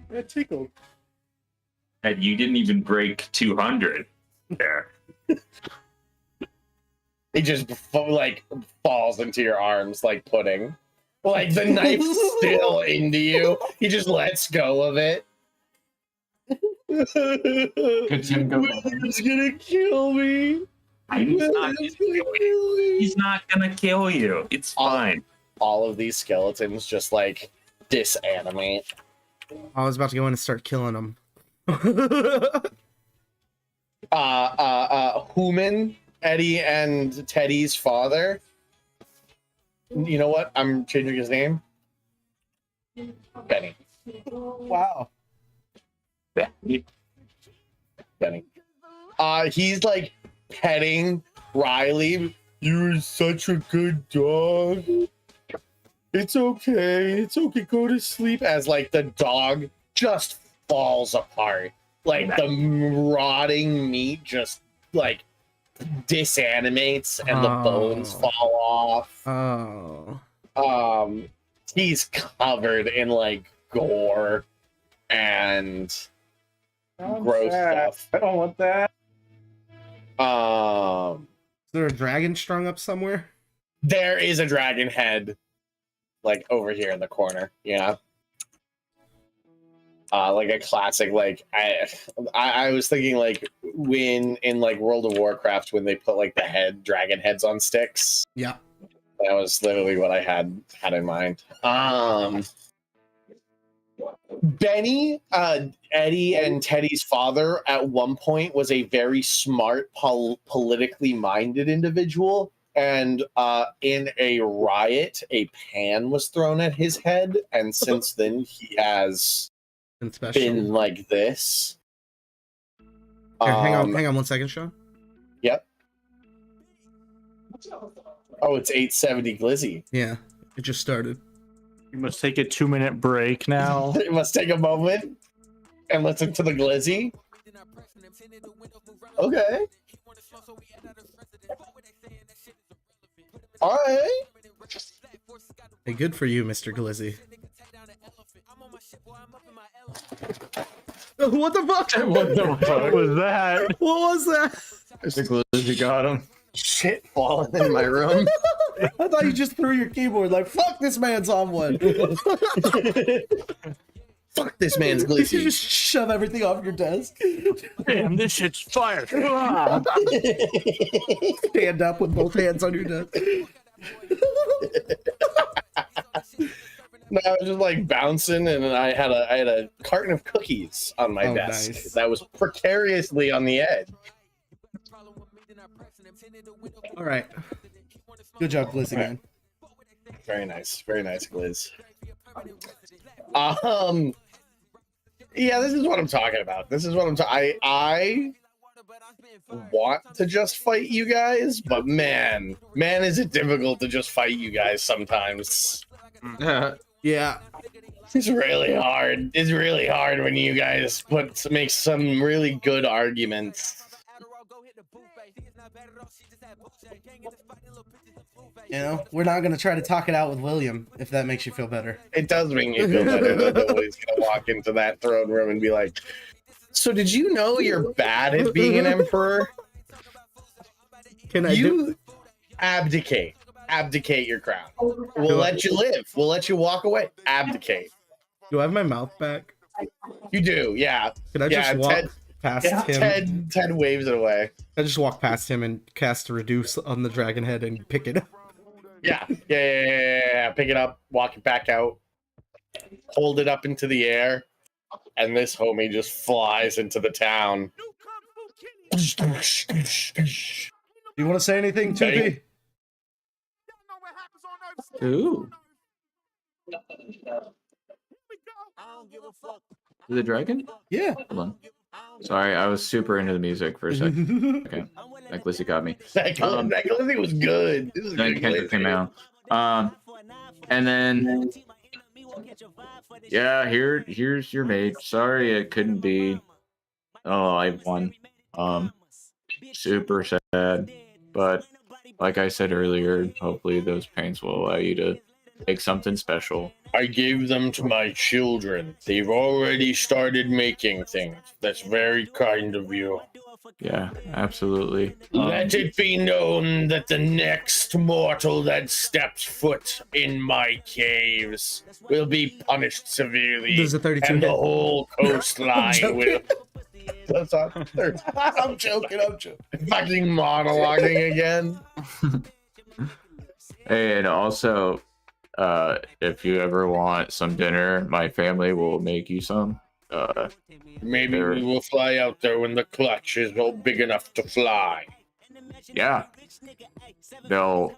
It tickled. And you didn't even break 200 there. He just like falls into your arms like pudding. Like the knife's still into you. He just lets go of it. Could Tim go? He's gonna kill me. He's not gonna kill you. It's fine. All of these skeletons just like disanimate. I was about to go in and start killing him. Human, Eddie and Teddy's father. You know what? I'm changing his name. Benny. Wow. Benny. He's like petting Riley. You're such a good dog. It's okay. It's okay. Go to sleep. As like the dog just falls apart. Like the rotting meat just like disanimates and the bones fall off. Oh. He's covered in like gore and gross stuff. I don't want that. Is there a dragon strung up somewhere? There is a dragon head like over here in the corner. Yeah. Like a classic, like I was thinking like when in like World of Warcraft when they put like the dragon heads on sticks. Yeah. That was literally what I had in mind. Benny, Eddie and Teddy's father at one point was a very smart, politically minded individual. And in a riot, a pan was thrown at his head. And since then, he has been like this. Here, hang on 1 second, Sean. Yep. Oh, it's 870 Glizzy. Yeah, it just started. You must take a 2-minute break now. You must take a moment and listen to the Glizzy. Okay. All right. Hey, good for you, Mr. Glizzy. What the fuck? What the fuck was that? What was that? Mr. Glizzy got him. Shit falling in my room. I thought you just threw your keyboard like, fuck this man's on one. Fuck this man's You Glizzy. just shove everything off your desk. Damn, this shit's fire. Stand up with both hands on your desk. No, I was just like bouncing, and I had a carton of cookies on my desk nice. that was precariously on the edge. All right. Good job, Glizzy, man. Very nice, Gliz. Yeah, this is what I'm talking about. This is what I'm talking. I want to just fight you guys, but man, is it difficult to just fight you guys sometimes. Yeah. It's really hard. It's really hard when you guys make some really good arguments. You know, we're not going to try to talk it out with William, if that makes you feel better. It does make you feel better that nobody's gonna walk into that throne room and be like, "So did you know you're bad at being an emperor? Can I do? Abdicate your crown. We'll let you live. We'll let you walk away. Abdicate. Do I have my mouth back? You do, yeah. Can I just walk past him? Ted waves it away. I just walk past him and cast reduce on the dragon head and pick it up. Yeah. Pick it up, walk it back out, hold it up into the air, and this homie just flies into the town. Do you want to say anything, Tupi? Ooh. The dragon? Yeah. Hold on. Sorry, I was super into the music for a second. Okay. That Glizzy got me. That Glizzy was good. This is Then good Kendrick came Glizzy. out. And then yeah, here's your mate. Sorry it couldn't be. Oh, I won. Super sad. But like I said earlier, hopefully those paints will allow you to make something special. I gave them to my children. They've already started making things. That's very kind of you. Yeah, absolutely. Let it be known that the next mortal that steps foot in my caves will be punished severely. There's a 32 and the hit. whole coastline will. That's not I'm joking. fucking monologuing again. Hey, and also, if you ever want some dinner, my family will make you some. Maybe we will fly out there when the clutch is all big enough to fly. Yeah. They'll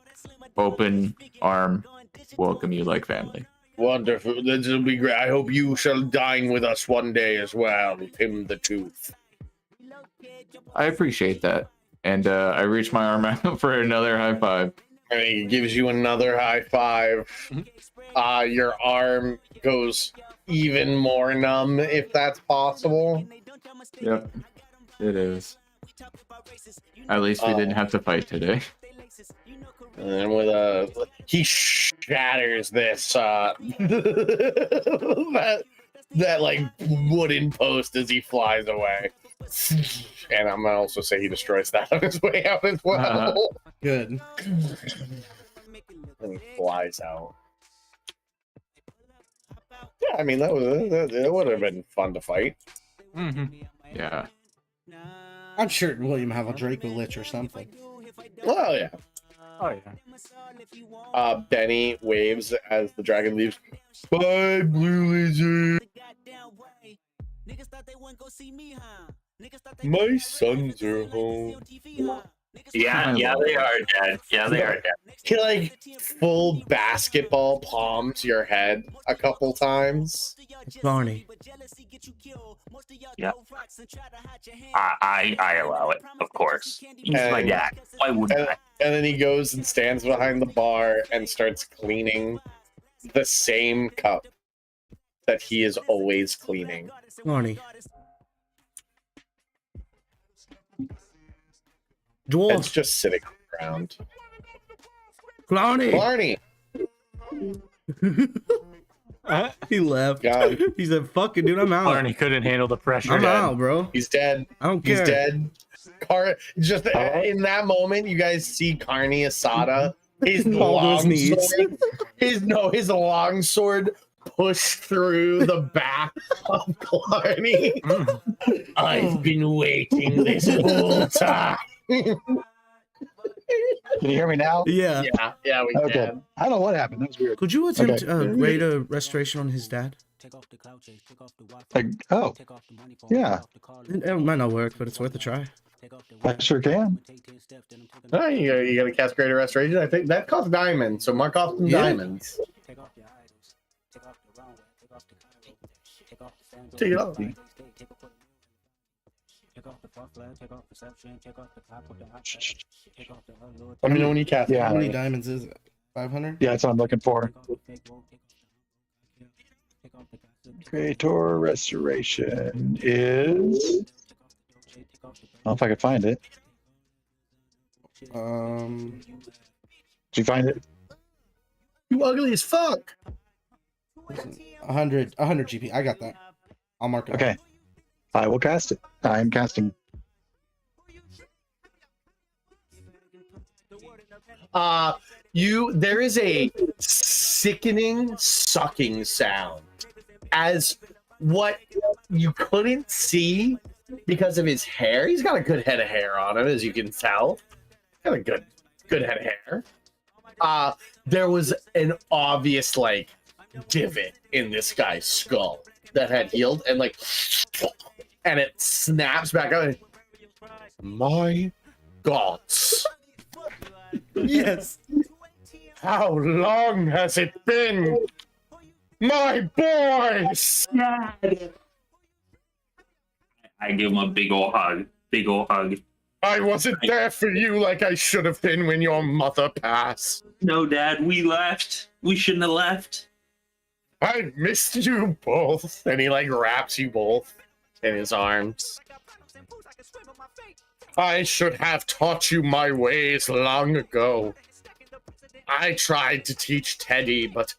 open arm welcome you like family. Wonderful. This will be great. I hope you shall dine with us one day as well, Tim the Tooth. I appreciate that. And I reach my arm out for another high five. And he gives you another high five. Your arm goes even more numb, if that's possible. Yep, it is. At least we didn't have to fight today. And then he shatters this that like wooden post as he flies away. And I'm gonna also say he destroys that on his way out as well. Good. And he flies out. Yeah, I mean that would have been fun to fight. Mm-hmm. Yeah. I'm sure William have a Draco Lich or something. Oh yeah. Oh yeah. Benny waves as the dragon leaves. Bye, Blue Lizard. My sons are home. Yeah, they are dead. Yeah, they are dead. He like full basketball palms your head a couple times. Barney. Yeah. I allow it, of course. He's my dad. Why wouldn't I? And then he goes and stands behind the bar and starts cleaning the same cup that he is always cleaning. Barney. It's Dwarf. just sitting on the ground. Barney. Barney! He left. God. He said, "Fuck it, dude, I'm out. Barney couldn't handle the pressure. I'm out, bro. He's dead. I don't He's care." dead. Just in that moment, you guys see Carney Asada. His Fall to his knees. his long sword pushed through the back of Clarny. I've been waiting this whole time. Can you hear me now? Yeah. Yeah, we Okay. can. I don't know what happened. That was weird. Could you attempt Okay. raid a restoration on his dad? Like, oh, yeah, It might not work, but it's worth a try. I sure can. Oh, you gotta cast Greater Restoration. I think that costs diamonds, so mark off some Yeah. diamonds. Take it off. Let me know when you cast. Yeah. How many diamonds is it? 500? Yeah, that's what I'm looking for. Creator Restoration is. I don't know if I can find it. Did you find it? You ugly as fuck. 100 GP. I got that. I'll mark it. Okay. I will cast it. I am casting. There is a sickening sucking sound as what you couldn't see because of his hair. He's got a good head of hair on him, as you can tell. Got a good head of hair. There was an obvious like divot in this guy's skull that had healed, and and it snaps back up. My gods. Yes. How long has it been? My boys! I give him a big old hug. Big old hug. I wasn't there for you like I should have been when your mother passed. No, Dad, we left. We shouldn't have left. I missed you both. And he wraps you both in his arms. I should have taught you my ways long ago. I tried to teach Teddy, but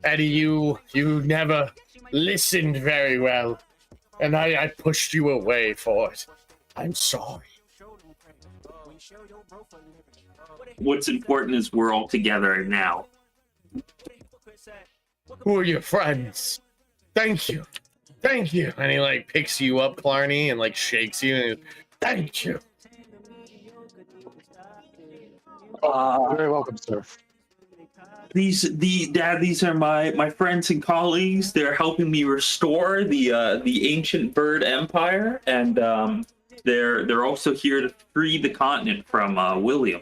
Eddie, you never listened very well. And I pushed you away for it. I'm sorry. What's important is we're all together now. Who are your friends? Thank you. Thank you. And he picks you up, Clarny, and shakes you and thank you. You're very welcome, sir. These are my friends and colleagues. They're helping me restore the ancient bird empire, and they're also here to free the continent from William.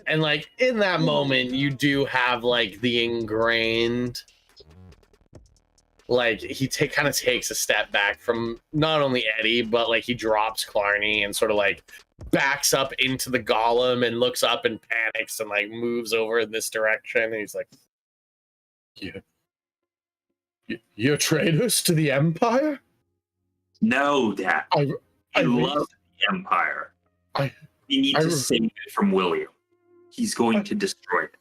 And in that moment, you do have the ingrained. He kind of takes a step back from not only Eddie, but he drops Clarny and sort of backs up into the golem and looks up and panics and moves over in this direction. And he's like, "You're traitors to the Empire?" No, Dad. I love the Empire. We need to save it from William. He's going to destroy it.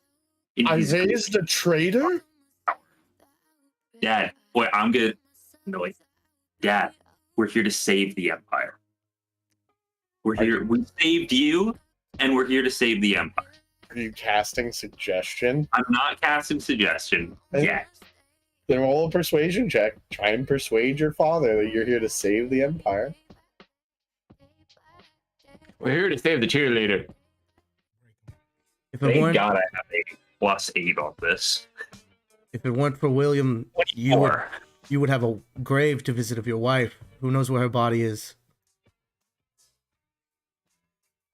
I raised a traitor? Dad, boy, I'm gonna Dad, we're here to save the Empire. We're here. We saved you, and we're here to save the Empire. Are you casting suggestion? I'm not casting suggestion yet. Then roll a persuasion check. Try and persuade your father that you're here to save the Empire. We're here to save the cheerleader. If it Thank weren't, God I have a +8 on this. if it weren't for William, Or you would have a grave to visit of your wife. Who knows where her body is?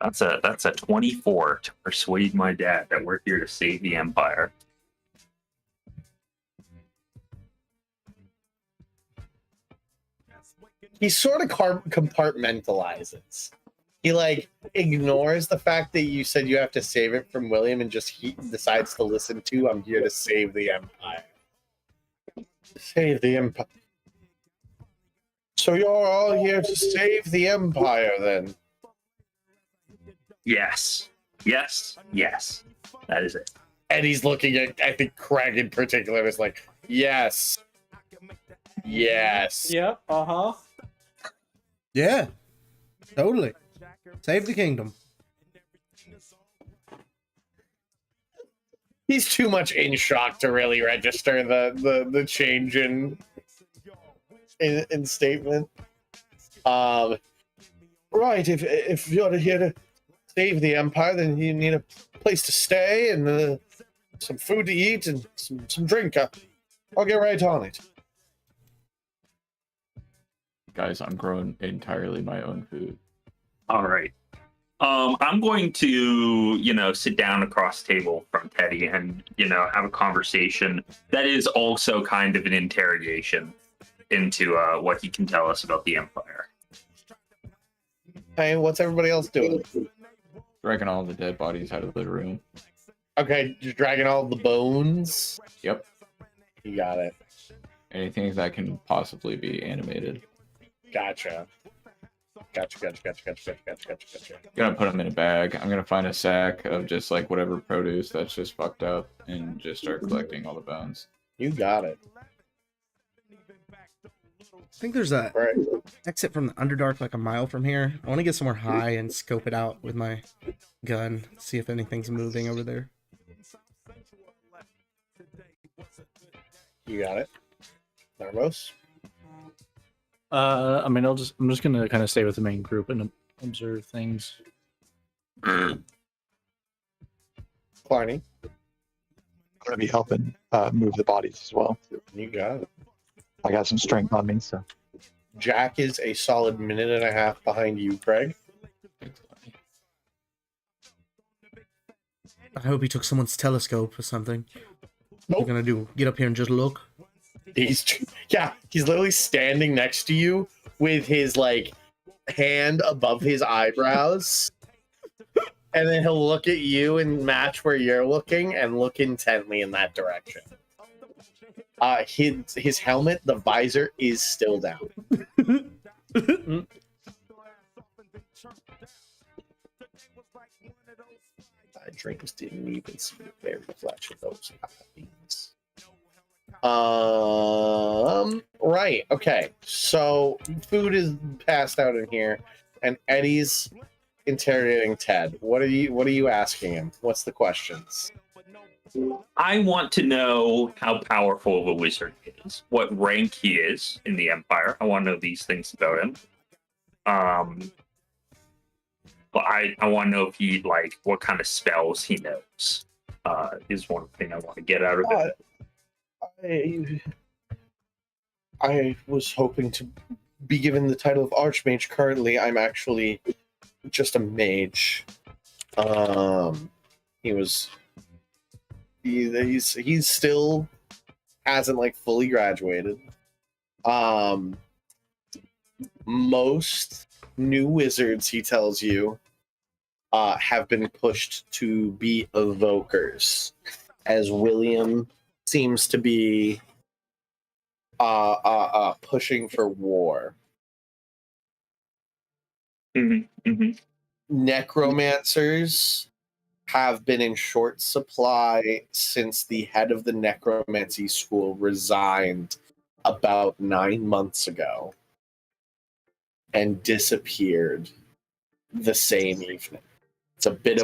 that's a 24 to persuade my dad that we're here to save the Empire. He sort of compartmentalizes. He like ignores the fact that you said you have to save it from William and just he decides to listen to I'm here to save the Empire. Save the Empire. So you're all here to save the Empire then? Yes. Yes. Yes. That is it. And he's looking at, I think Craig in particular is like, yes. Yes. Yeah. Uh huh. Yeah, totally. Save the kingdom. He's too much in shock to really register the change in statement. Right, if you're here to save the Empire, then you need a place to stay and some food to eat and some drink. I'll get right on it. Guys, I'm growing entirely my own food. All right. I'm going to, sit down across the table from Teddy and, have a conversation that is also kind of an interrogation into what he can tell us about the Empire. Hey, what's everybody else doing? Dragging all the dead bodies out of the room. Okay, just dragging all the bones. Yep. You got it. Anything that can possibly be animated. Gotcha. Gotcha. Gonna put them in a bag. I'm gonna find a sack of just like whatever produce that's just fucked up and just start collecting all the bones. You got it. I think there's a Right. exit from the Underdark like a mile from here. I want to get somewhere high and scope it out with my gun, see if anything's moving over there. You got it. Narmos? I'm just gonna kind of stay with the main group and observe things. Clarny? I'm going to be helping move the bodies as well. You got it. I got some strength on me, so. Jack is a solid minute and a half behind you, Craig. I hope he took someone's telescope or something. What Nope. you gonna do? Get up here and just look? He's literally standing next to you with his like hand above his eyebrows. And then he'll look at you and match where you're looking and look intently in that direction. His helmet, the visor is still down. My dreams didn't even see the very flash of those eyes. Right. Okay. So food is passed out in here, and Eddie's interrogating Ted. What are you asking him? What's the questions? I want to know how powerful of a wizard he is, what rank he is in the Empire. I want to know these things about him. But I want to know if he what kind of spells he knows. Is one thing I want to get out of it. I was hoping to be given the title of Archmage. Currently, I'm actually just a mage. He's still hasn't fully graduated. Most new wizards, he tells you, have been pushed to be evokers, as William seems to be pushing for war. Mm-hmm. Mm-hmm. Necromancers have been in short supply since the head of the necromancy school resigned about 9 months ago and disappeared the same evening. It's a bit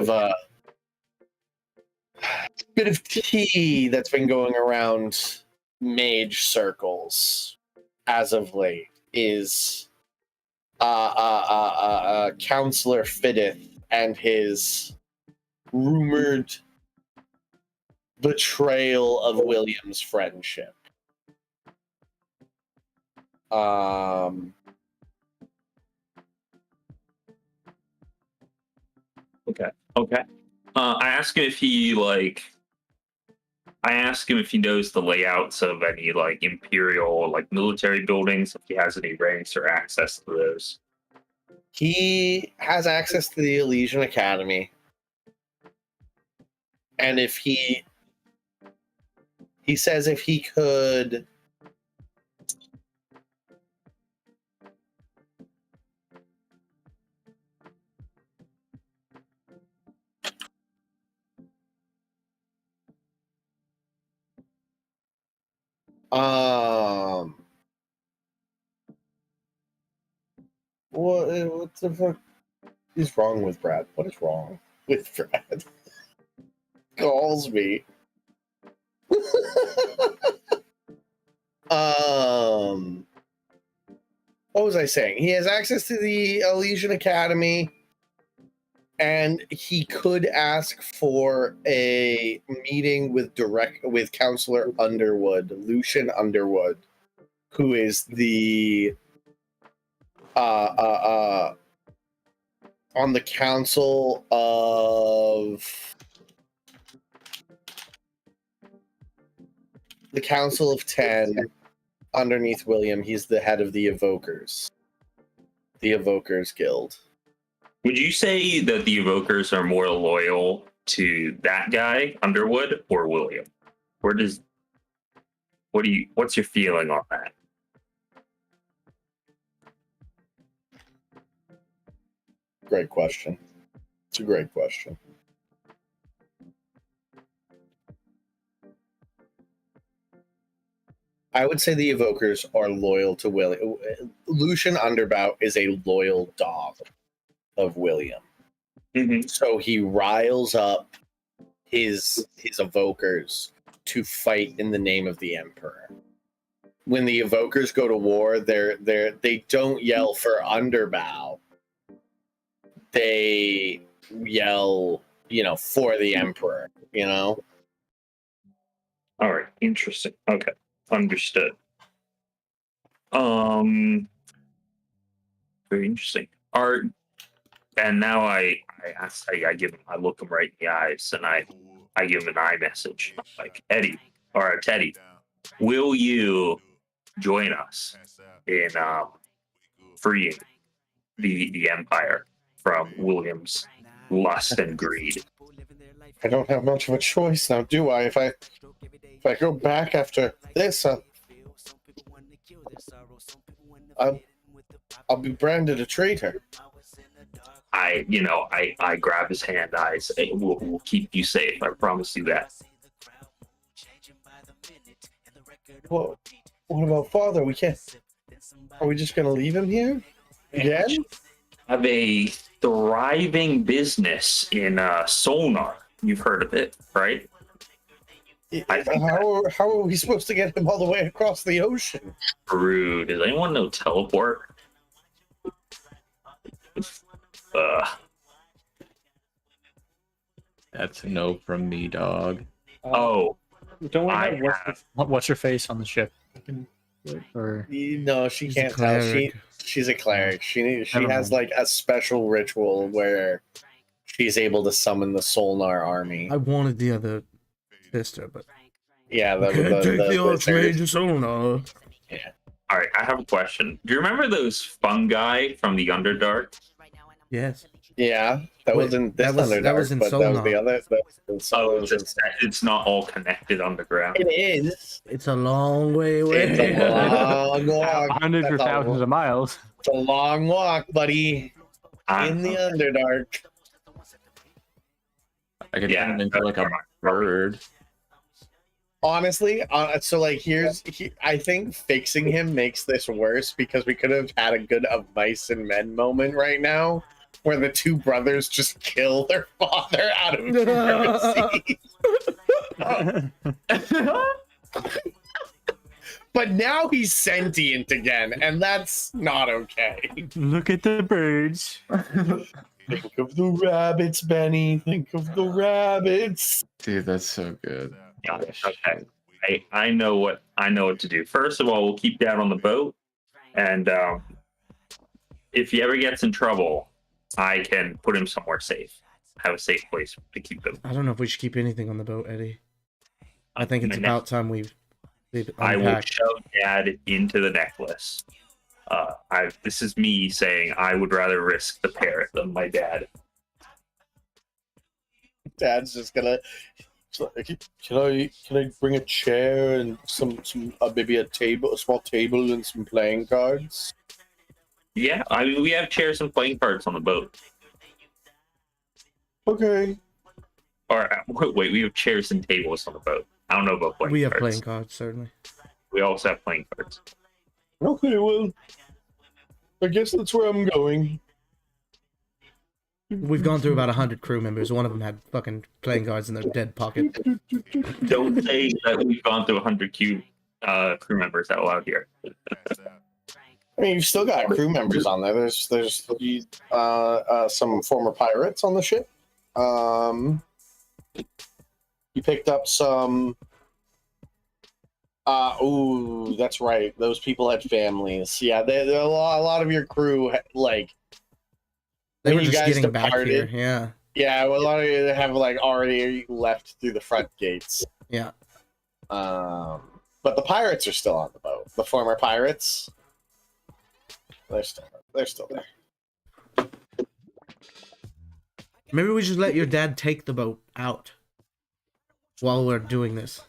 of tea that's been going around mage circles as of late is Counselor Fittith and his rumored betrayal of William's friendship. Okay. I ask him if he knows the layouts of any like imperial like military buildings, if he has any ranks or access to those. He has access to the Elysian Academy. And if he says if he could what the fuck is wrong with Brad? What is wrong with Brad? Calls me. What was I saying? He has access to the Elysian Academy, and he could ask for a meeting with Counselor Underwood, Lucian Underwood, who is the on the council of the Council of 10 underneath William. He's the head of the Evokers Guild. Would you say that the Evokers are more loyal to that guy, Underwood, or William? What's your feeling on that? Great question. It's a great question. I would say the Evokers are loyal to William. Lucian Underbout is a loyal dog of William. Mm-hmm. So he riles up his Evokers to fight in the name of the Emperor. When the Evokers go to war, they don't yell for Underbow. They yell, for the Emperor, All right, interesting. Okay, understood. Very interesting. And now I look him right in the eyes, and I give him an eye message, like Teddy, will you join us in freeing the Empire from William's lust and greed? I don't have much of a choice now, do I? If I go back after this, I'll be branded a traitor. I grab his hand. I say, we'll keep you safe. I promise you that. Well, what about Father? We can't. Are we just gonna leave him here again? Have a thriving business in sonar. You've heard of it, right? How are we supposed to get him all the way across the ocean? Rude. Does anyone know teleport? That's a no from me, dog. Oh, Don't we I have what's her face on the ship? Or No, she She's a can't tell. cleric. She's a cleric. She Never has mind. like a special ritual where she's able to summon the Solnar army. I wanted the other sister, but Yeah, take the wizard. Archmage Sonar. all right. I have a question. Do you remember those fungi from the Underdark? Yes. Yeah, that Wait, wasn't this that was Underdark, in but that was the Solnar. other. That was Oh, in Solnar. it's not all connected underground. It is. It's a long way away. It's a long walk. hundreds or That's thousands of miles. It's a long walk, buddy. In the Underdark. I could Yeah, turn him into like a bird. Honestly, so like I think fixing him makes this worse because we could have had a good of mice and men moment right now where the two brothers just kill their father out of mercy. but now he's sentient again, and that's not okay. Look at the birds. Think of the rabbits, Benny. Think of the rabbits. Dude, that's so good. Yeah, okay. I know what to do. First of all, we'll keep Dad on the boat, and if he ever gets in trouble, I can put him somewhere safe. Have a safe place to keep him. I don't know if we should keep anything on the boat, Eddie. I think it's about time we I will unpack. shove Dad into the necklace. This is me saying I would rather risk the parrot than my dad. Dad's just gonna. Can I bring a chair and some maybe a small table and some playing cards? Yeah, I mean we have chairs and playing cards on the boat. Okay. Or wait, we have chairs and tables on the boat. I don't know about playing We have cards. playing cards, certainly. We also have playing cards. Okay, well, I guess that's where I'm going. We've gone through about 100 crew members. One of them had fucking playing cards in their dead pocket. Don't say that we've gone through 100 crew members out loud here. I mean, you've still got crew members on there. There's some former pirates on the ship. You picked up some. Ooh, that's right. Those people had families. Yeah, a lot of your crew like. They when were you just guys getting back here. departed. Yeah. Yeah, well, a lot of you have like already left through the front gates. Yeah. But the pirates are still on the boat. The former pirates. They're still there. Maybe we should let your dad take the boat out while we're doing this.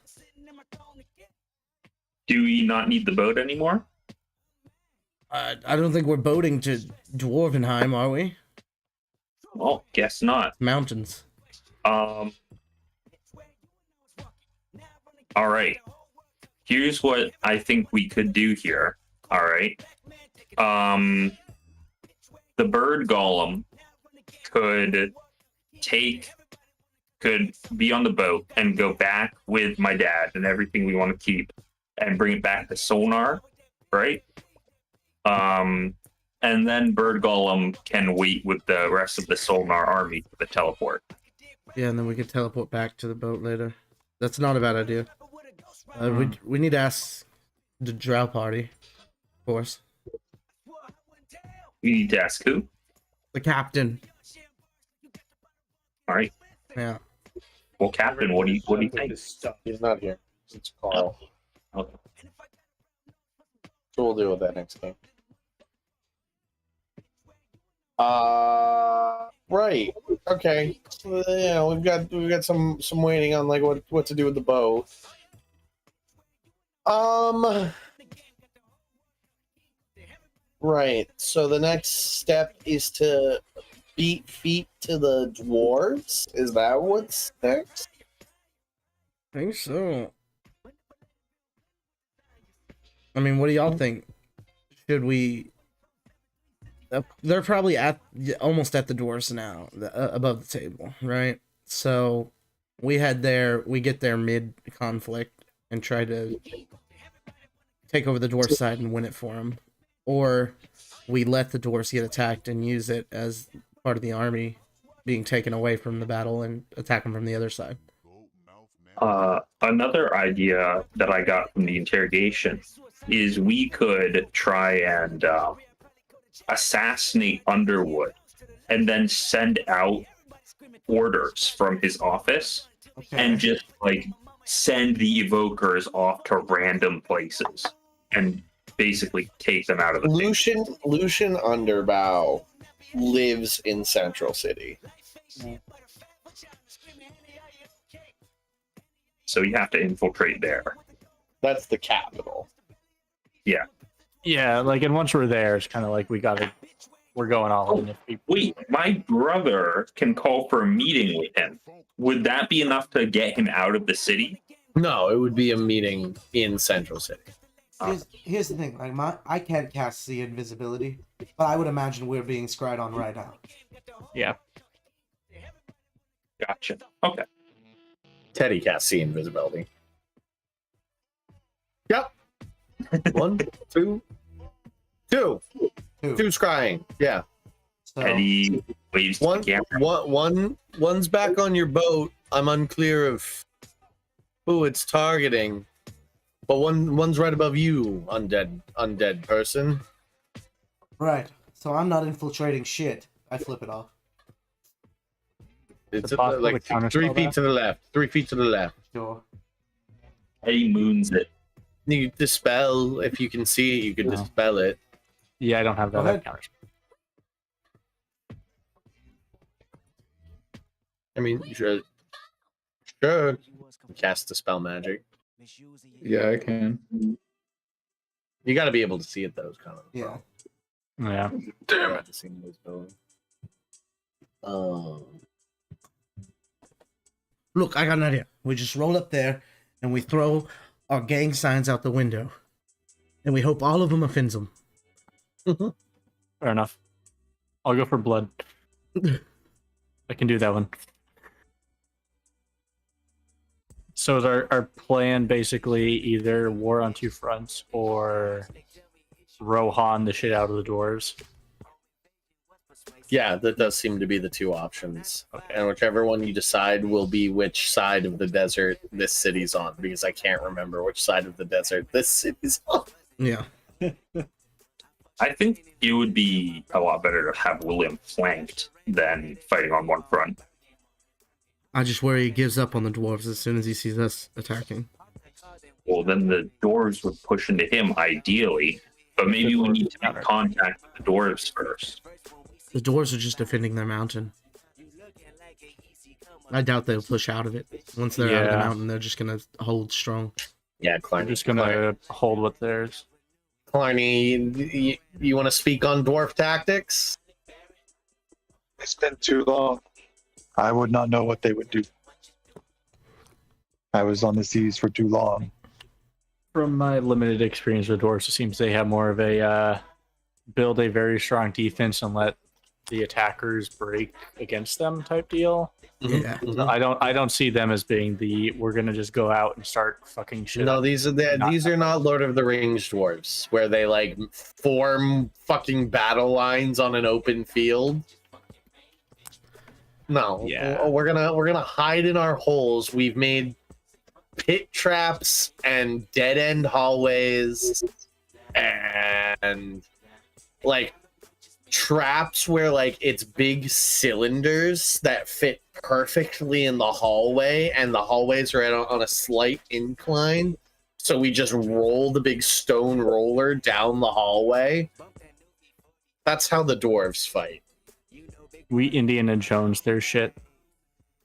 Do we not need the boat anymore? I don't think we're boating to Dwarvenheim, are we? Well, guess not. Mountains. All right. Here's what I think we could do here. All right. The bird golem could be on the boat and go back with my dad and everything we want to keep and bring it back to Sonar, right? And then Bird Golem can wait with the rest of the Sonar army for the teleport. Yeah, and then we could teleport back to the boat later. That's not a bad idea. We need to ask the Drow party, of course. We need to ask who? The captain. All right. Yeah. Well, Captain, what do you think? He's not here. It's Carl. Okay. So we'll deal with that next game. Right. Okay. So, yeah, we've got some waiting on like what to do with the boat. Right. So the next step is to beat feet to the dwarves. Is that what's next? I think so. I mean, what do y'all think? Should we... they're probably almost at the dwarves now, above the table, right? So we get there mid-conflict and try to take over the dwarf side and win it for them. Or we let the dwarves get attacked and use it as part of the army being taken away from the battle and attack them from the other side. Another idea that I got from the interrogation is we could try and assassinate Underwood and then send out orders from his office and just like send the evokers off to random places and basically take them out of the Lucian Underbow lives in Central City. So you have to infiltrate there. That's the capital. Yeah. Yeah, like, and once we're there, it's kind of like we're going all in. Wait, my brother can call for a meeting with him. Would that be enough to get him out of the city? No, it would be a meeting in Central City. Here's the thing, like I can't cast the invisibility, but I would imagine we're being scried on right now. Yeah. Gotcha. Okay. Teddy casts see invisibility. Yep. One, two. Two. Two's crying. Yeah. So, Eddie waves to the camera. One's back on your boat. I'm unclear of who it's targeting, but one's right above you, undead person. right. So I'm not infiltrating shit. I flip it off. It's it possible like to counterspell 3 feet that? to the left. 3 feet to the left. Sure. Eddie moons it. You dispel if you can see it. You can No. dispel it. Yeah, I don't have Go that ahead. counter. I mean, sure. Cast dispel magic. Yeah, I can. You got to be able to see it though. It's kind of Yeah. Yeah. damn it. Look, I got an idea. We just roll up there and we throw our gang signs out the window, and we hope all of them offends them. Fair enough. I'll go for blood. I can do that one. So is our plan basically either war on two fronts or Rohan the shit out of the dwarves? Yeah, that does seem to be the two options. And whichever one you decide will be which side of the desert this city's on, because I can't remember which side of the desert this city's on. Yeah. I think it would be a lot better to have William flanked than fighting on one front. I just worry he gives up on the dwarves as soon as he sees us attacking. Well, then the dwarves would push into him ideally, but maybe we need to make contact with the dwarves first. The dwarves are just defending their mountain. I doubt they'll push out of it. Once they're out of the Yeah. mountain, they're just gonna hold strong. Yeah, I'm Clarny. just gonna hold what theirs. Clarny, you want to speak on dwarf tactics? It's been too long. I would not know what they would do. I was on the seas for too long. From my limited experience with dwarves, it seems they have more of a build a very strong defense and let the attackers break against them type deal. Yeah. I don't see them as being the we're gonna just go out and start fucking shit. No, up. these are not Lord of the Rings dwarves where they like form fucking battle lines on an open field. No, Yeah. we're gonna hide in our holes. We've made pit traps and dead end hallways and like traps where like it's big cylinders that fit perfectly in the hallway, and the hallways are on a slight incline, so we just roll the big stone roller down the hallway. That's how the dwarves fight. We Indiana Jones their shit.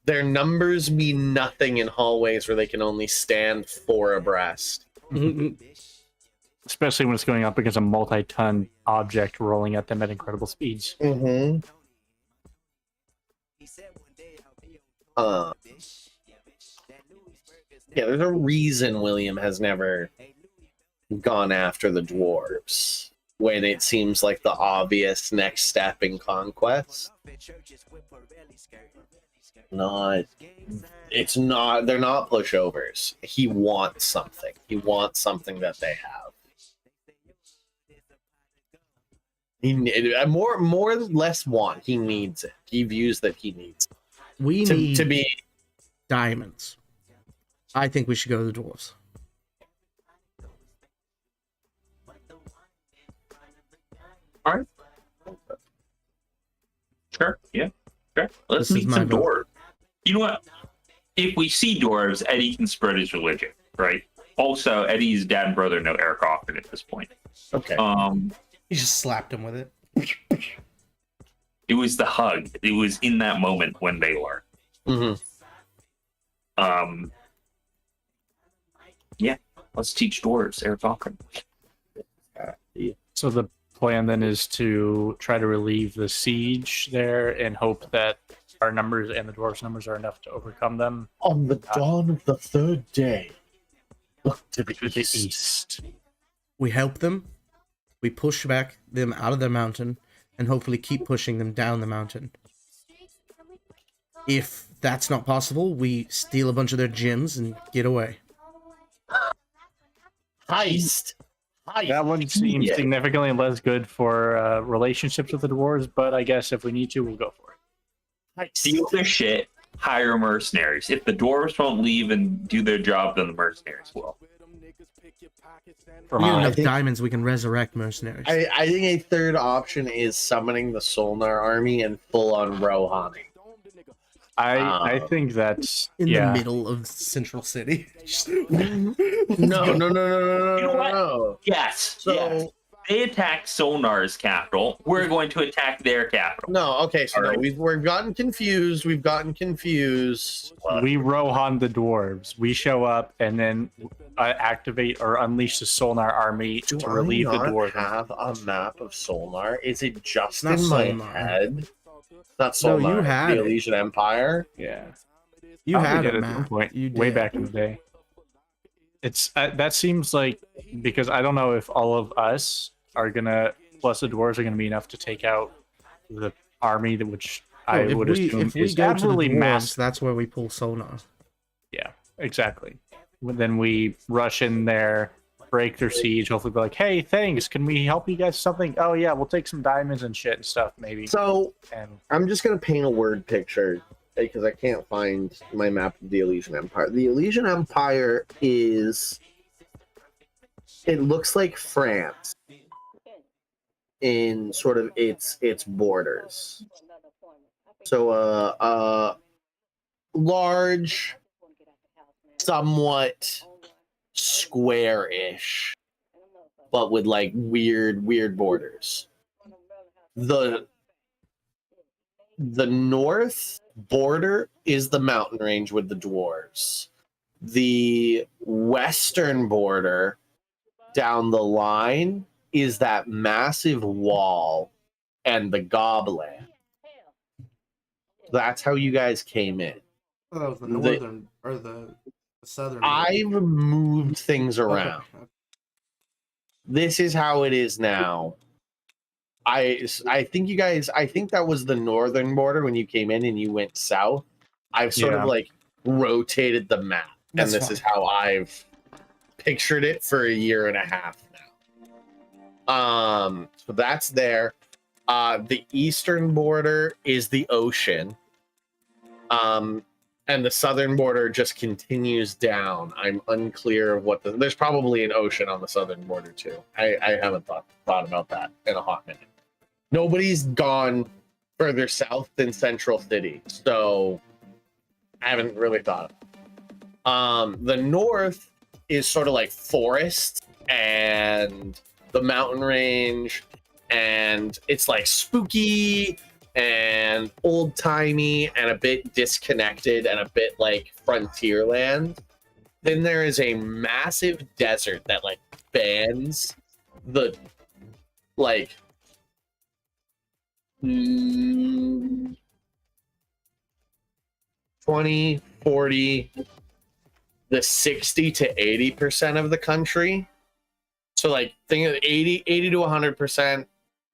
Their numbers mean nothing in hallways where they can only stand 4 abreast. Especially when it's going up against a multi-ton object rolling at them at incredible speeds. Mm-hmm. Yeah, there's a reason William has never gone after the dwarves when it seems like the obvious next step in conquest. It's not, they're not pushovers. He wants something. He wants something that they have. More or less want. He needs it. He views that he needs it. We need To be diamonds. I think we should go to the dwarves. All right. Sure. Yeah. Sure. Let's This is meet my some vote. dwarves. You know what? If we see dwarves, Eddie can spread his religion, right? Also, Eddie's dad and brother know Eric Hoffman at this point. okay. He just slapped him with it. It was the hug. It was in that moment when they learned. Mm-hmm. Yeah. Let's teach dwarves Eric Hoffman. So the plan then is to try to relieve the siege there and hope that our numbers and the dwarves' numbers are enough to overcome them. On the dawn of the 3rd day, look to the To the east. east. We help them. We push back them out of their mountain and hopefully keep pushing them down the mountain. If that's not possible, we steal a bunch of their gems and get away. Heist. That one seems Yeah. significantly less good for relationships with the dwarves, but I guess if we need to, we'll go for it. Steal their shit, hire mercenaries. If the dwarves won't leave and do their job, then the mercenaries will. For We get mine. enough think- diamonds, we can resurrect mercenaries. I think a third option is summoning the Solnar army and full on Rohani. I think that's in yeah. the middle of Central City. No, no, no, no, no, You know no, what? no. Yes. So yes. They attack Sonar's capital. We're going to attack their capital. no, okay, so no, Alright. we've gotten confused. We've gotten confused. We Rohan the dwarves. We show up and then activate or unleash the Solnar army Do to I relieve the not dwarves. have a map of Solnar? Is it just Not in my Solnar. head? Not No, Solnar. you had the it. Elysian Empire. Yeah, You Probably had did a at some map. point, You way did. back in the day. It's that seems like because I don't know if all of us are gonna plus the dwarves are gonna be enough to take out the army that which I if would we, assume if we is go to the absolutely dwarves, massive. that's where we pull Sonar. Yeah, exactly. Then we rush in there, break their siege. Hopefully, be like, "Hey, thanks. Can we help you guys with something? Oh yeah, we'll take some diamonds and shit and stuff, maybe." So And I'm just gonna paint a word picture because I can't find my map of the Elysian Empire. The Elysian Empire is. It looks like France in sort of its borders. So large, somewhat square-ish, but with like weird borders. The north border is the mountain range with the dwarves. The western border down the line is that massive wall and the goblin. That's how you guys came in. Oh, the northern- or the southern. I've moved things around. This is how it is now. I think you guys, I think that was the northern border when you came in and you went south. I've sort Yeah. of like rotated the map, That's and this fine. is how I've pictured it for a year and a half now. So that's there. The eastern border is the ocean. And the southern border just continues down. I'm unclear of what there's probably an ocean on the southern border too. I haven't thought about that in a hot minute. Nobody's gone further south than Central City, so I haven't really thought. The north is sort of like forest and the mountain range, and it's like spooky and old timey and a bit disconnected and a bit like frontier land. Then there is a massive desert that like bans the like 20, 40, the 60 to 80% of the country. So like think of 80 to 100%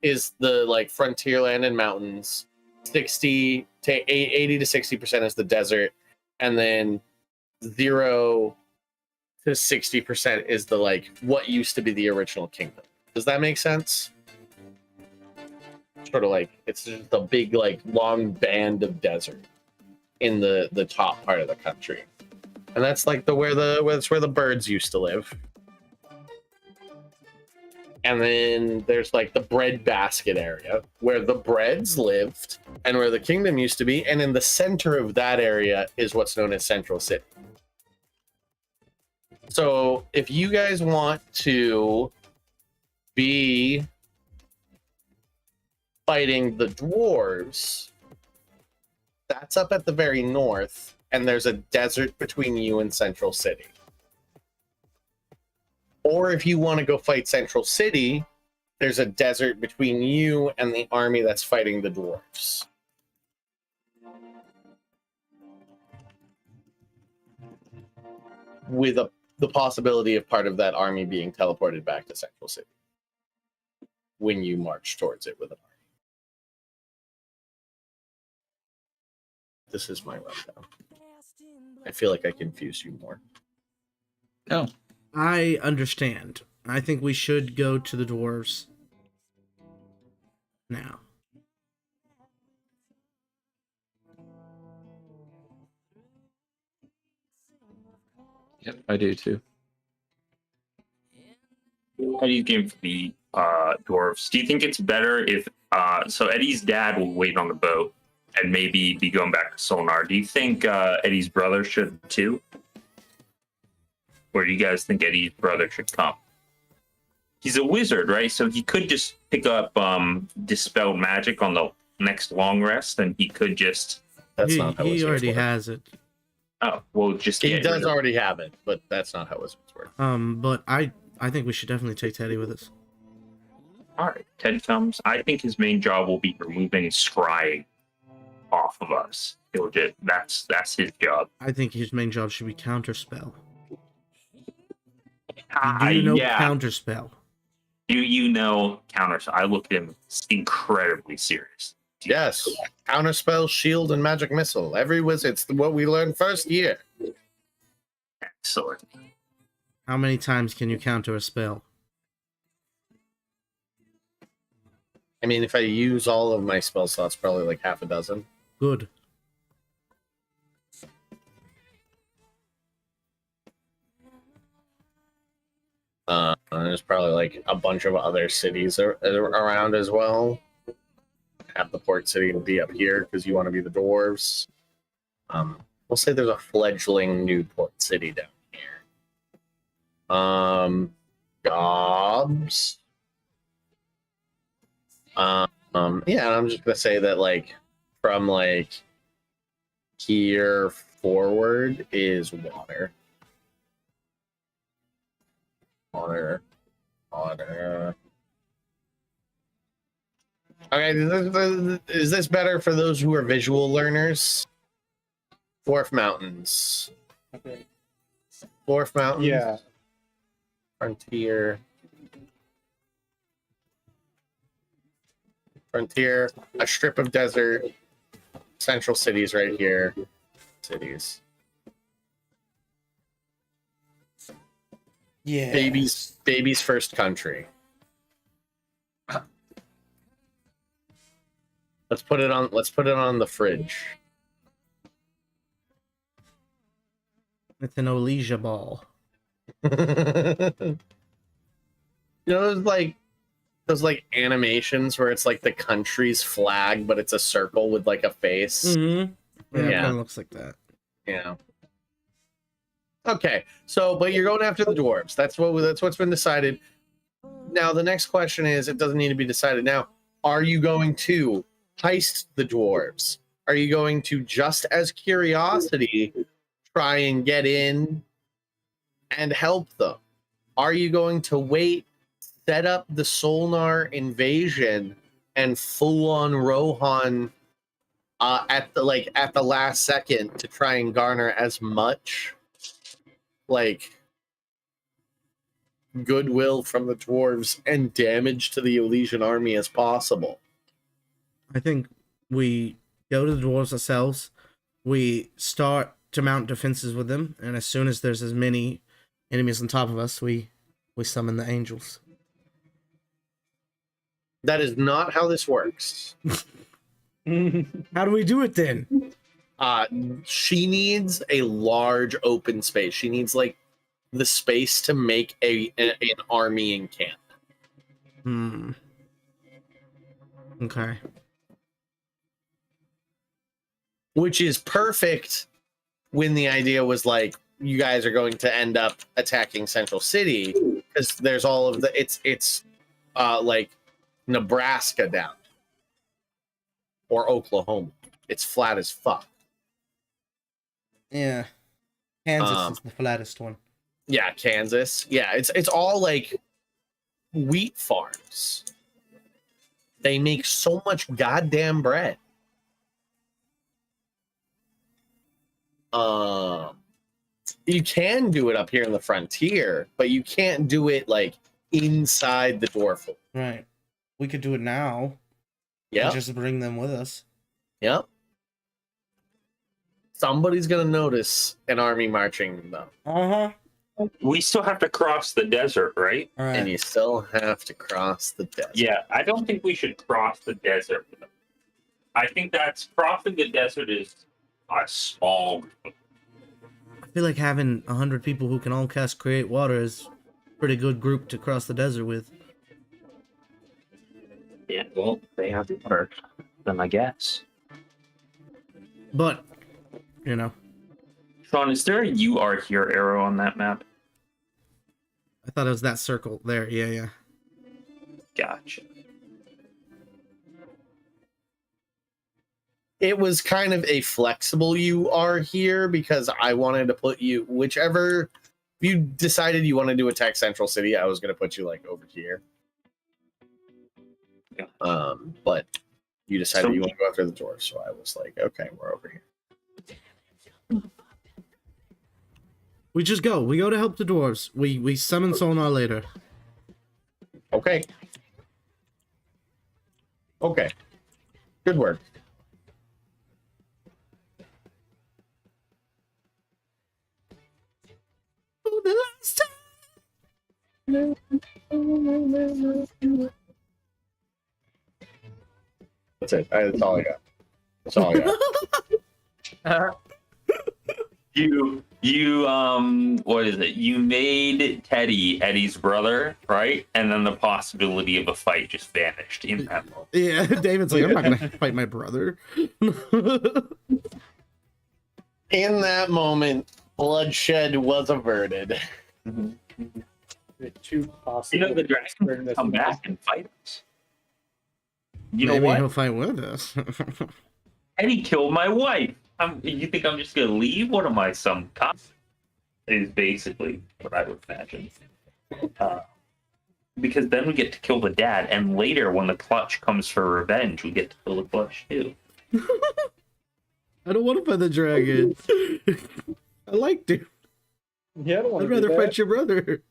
is the like frontier land and mountains. 80 to 60% is the desert, and then 0 to 60% is the like what used to be the original kingdom. Does that make sense? Sort of like it's just a big like long band of desert in the top part of the country, and that's like where the birds used to live. And then there's like the bread basket area where the breads lived and where the kingdom used to be. And in the center of that area is what's known as Central City. So if you guys want to be fighting the dwarves, that's up at the very north. And there's a desert between you and Central City. Or if you want to go fight Central City, there's a desert between you and the army that's fighting the dwarves. With the possibility of part of that army being teleported back to Central City when you march towards it with an army. This is my rundown. I feel like I confused you more. No. I understand. I think we should go to the dwarves now. Yep, I do too. Eddie's game for the dwarves. Do you think it's better if so Eddie's dad will wait on the boat and maybe be going back to Solnar? Do you think Eddie's brother should too? Or do you guys think Eddie's brother should come? He's a wizard, right? So he could just pick up dispelled magic on the next long rest, and he could just. That's not how He wizards already work. has it. Oh, well, just He get does rid of- already have it, but that's not how wizards work. But I think we should definitely take Teddy with us. All right, Ted comes. I think his main job will be removing scrying off of us. He'll just that's his job. I think his main job should be counterspell. Ah, Do you know yeah. counterspell? Do you know counter? I look at him incredibly serious. Yes, counterspell, shield, and magic missile. Every wizard. It's what we learned first year. Excellent. How many times can you counter a spell? I mean, if I use all of my spell slots, probably like half a dozen. Good. There's probably like a bunch of other cities around as well. Have the port city to be up here because you want to be the dwarves. We'll say there's a fledgling new port city down here. Gobs. Yeah, I'm just gonna say that like from like here forward is water. Water. Okay, is this better for those who are visual learners? Dwarf Mountains. Okay. Dwarf Mountains. Yeah. Frontier. Frontier. A strip of desert. Central cities right here. Cities. Yeah. Baby's first country. Let's put it on the fridge. It's an Olesia ball. You know those animations where it's like the country's flag, but it's a circle with like a face. Mm-hmm. Yeah, it Yeah. kind of looks like that. Yeah. Okay, so but you're going after the dwarves. That's what's been decided. Now the next question is, it doesn't need to be decided now. Are you going to heist the dwarves? Are you going to, just as curiosity, try and get in and help them? Are you going to wait, set up the Solnar invasion, and full on Rohan at the last second to try and garner as much goodwill from the dwarves and damage to the Elysian army as possible? I think we go to the dwarves ourselves. We start to mount defenses with them, and as soon as there's as many enemies on top of us, we summon the angels. That is not how this works. How do we do it then? She needs a large open space. She needs the space to make an army in camp. Okay. Which is perfect when the idea was you guys are going to end up attacking Central City because there's all of it's Nebraska down or Oklahoma. It's flat as fuck. Yeah. Kansas is the flattest one. Yeah, Kansas. Yeah, it's all wheat farms. They make so much goddamn bread. You can do it up here in the frontier, but you can't do it inside the dwarf. Right. We could do it now. Yeah. And just bring them with us. Yep. Somebody's gonna notice an army marching though. Uh-huh. We still have to cross the desert, right? All And right. you still have to cross the desert. Yeah, I don't think we should cross the desert. I think that's crossing the desert is a small. I feel like having 100 people who can all cast Create Water is a pretty good group to cross the desert with. Yeah, well, they have water. Then I guess. But, you know, Sean, is there a "you are here" arrow on that map? I thought it was that circle there. Yeah, yeah. Gotcha. It was kind of a flexible "you are here" because I wanted to put you whichever. If you decided you want to do attack Central City, I was going to put you like over here. Yeah. But you decided So- you want to go after the dwarves, so I was like, okay, we're over here. We just go. We go to help the dwarves. We summon Sonar later. Okay. Okay. Good work. Oh, the last That's it. That's all I got. That's all I got. What is it? You made Teddy Eddie's brother, right? And then the possibility of a fight just vanished in that moment. Yeah, David's like, I'm not gonna fight my brother. In that moment, bloodshed was averted. The two possible. You know, the dragon can come back and fight us. You know Maybe what? he'll fight with us. Eddie killed my wife. You think I'm just gonna leave? What am I, some cop? Is basically what I would imagine. Because then we get to kill the dad, and later when the clutch comes for revenge, we get to kill the clutch too. I don't want to fight the dragon. I like to. Yeah, I don't want I'd to rather do that. fight your brother.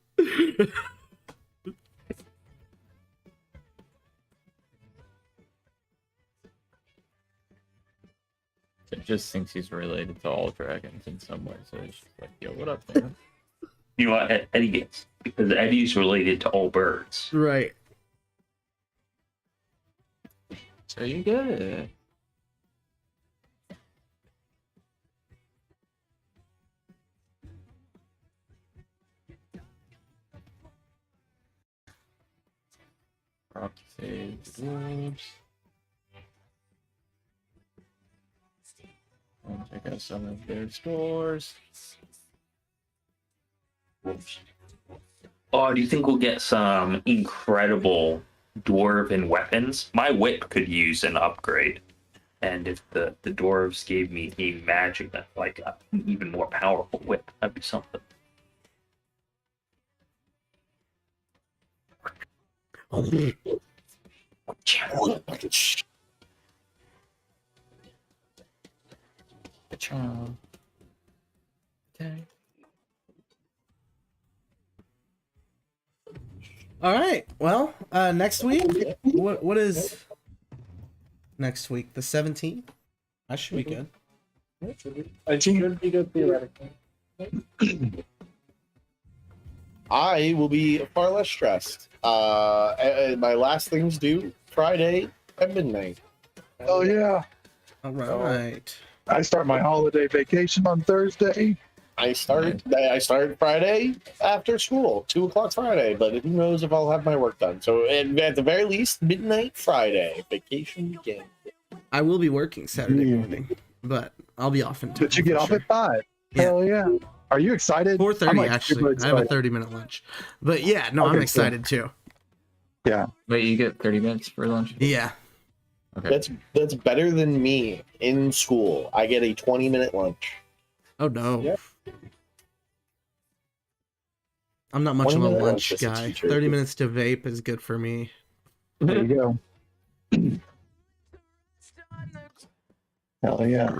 It just thinks he's related to all dragons in some way. So it's just like, yo, what up, man? You know what Eddie gets? Because Eddie's related to all birds. Right. So you get it. Rock save the dwarves. And check out some of their stores. Oh, do you think we'll get some incredible dwarven weapons? My whip could use an upgrade. And if the dwarves gave me a magic, like an even more powerful whip, that'd be something. Okay. All right. Well, next week. What is next week? The 17th. That should be good. I should be good theoretically. I will be far less stressed. My last thing's due Friday at midnight. Oh yeah. All right. I start my holiday vacation on Thursday. I start Friday after school, 2:00 Friday, but who knows if I'll have my work done. So at the very least, midnight Friday, vacation weekend. I will be working Saturday Yeah. morning, but I'll be off in time. But you get for off sure. at 5. Yeah. Hell yeah. Are you excited? 4:30 I'm, like, actually. super I have a excited. 30-minute lunch. But yeah, no, I'm Okay, excited too. Yeah. Wait, you get 30 minutes for lunch? Yeah. Okay. That's better than me in school. I get a 20-minute lunch. Oh no. Yep. I'm not much of a 20-minute lunch lunch is a guy. teacher. 30 minutes to vape is good for me. There you go. Hell yeah.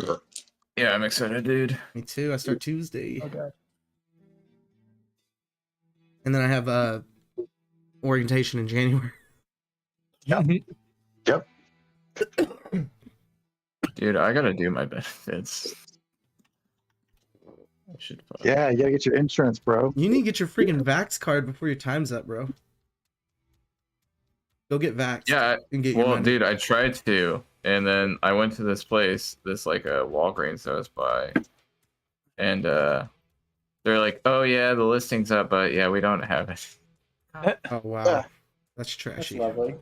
Yeah, I'm excited, dude. Me too. I start Tuesday. Okay. And then I have orientation in January. Dude, I gotta do my benefits. I should. Yeah, you gotta get your insurance, bro. You need to get your freaking Vax card before your time's up, bro. Go get Vax. Yeah. And get your Well, money. dude, I tried to, and then I went to this place, this like a Walgreens that was by, and they're like, "Oh yeah, the listing's up, but yeah, we don't have it." Oh wow, Yeah. that's That's trashy. lovely.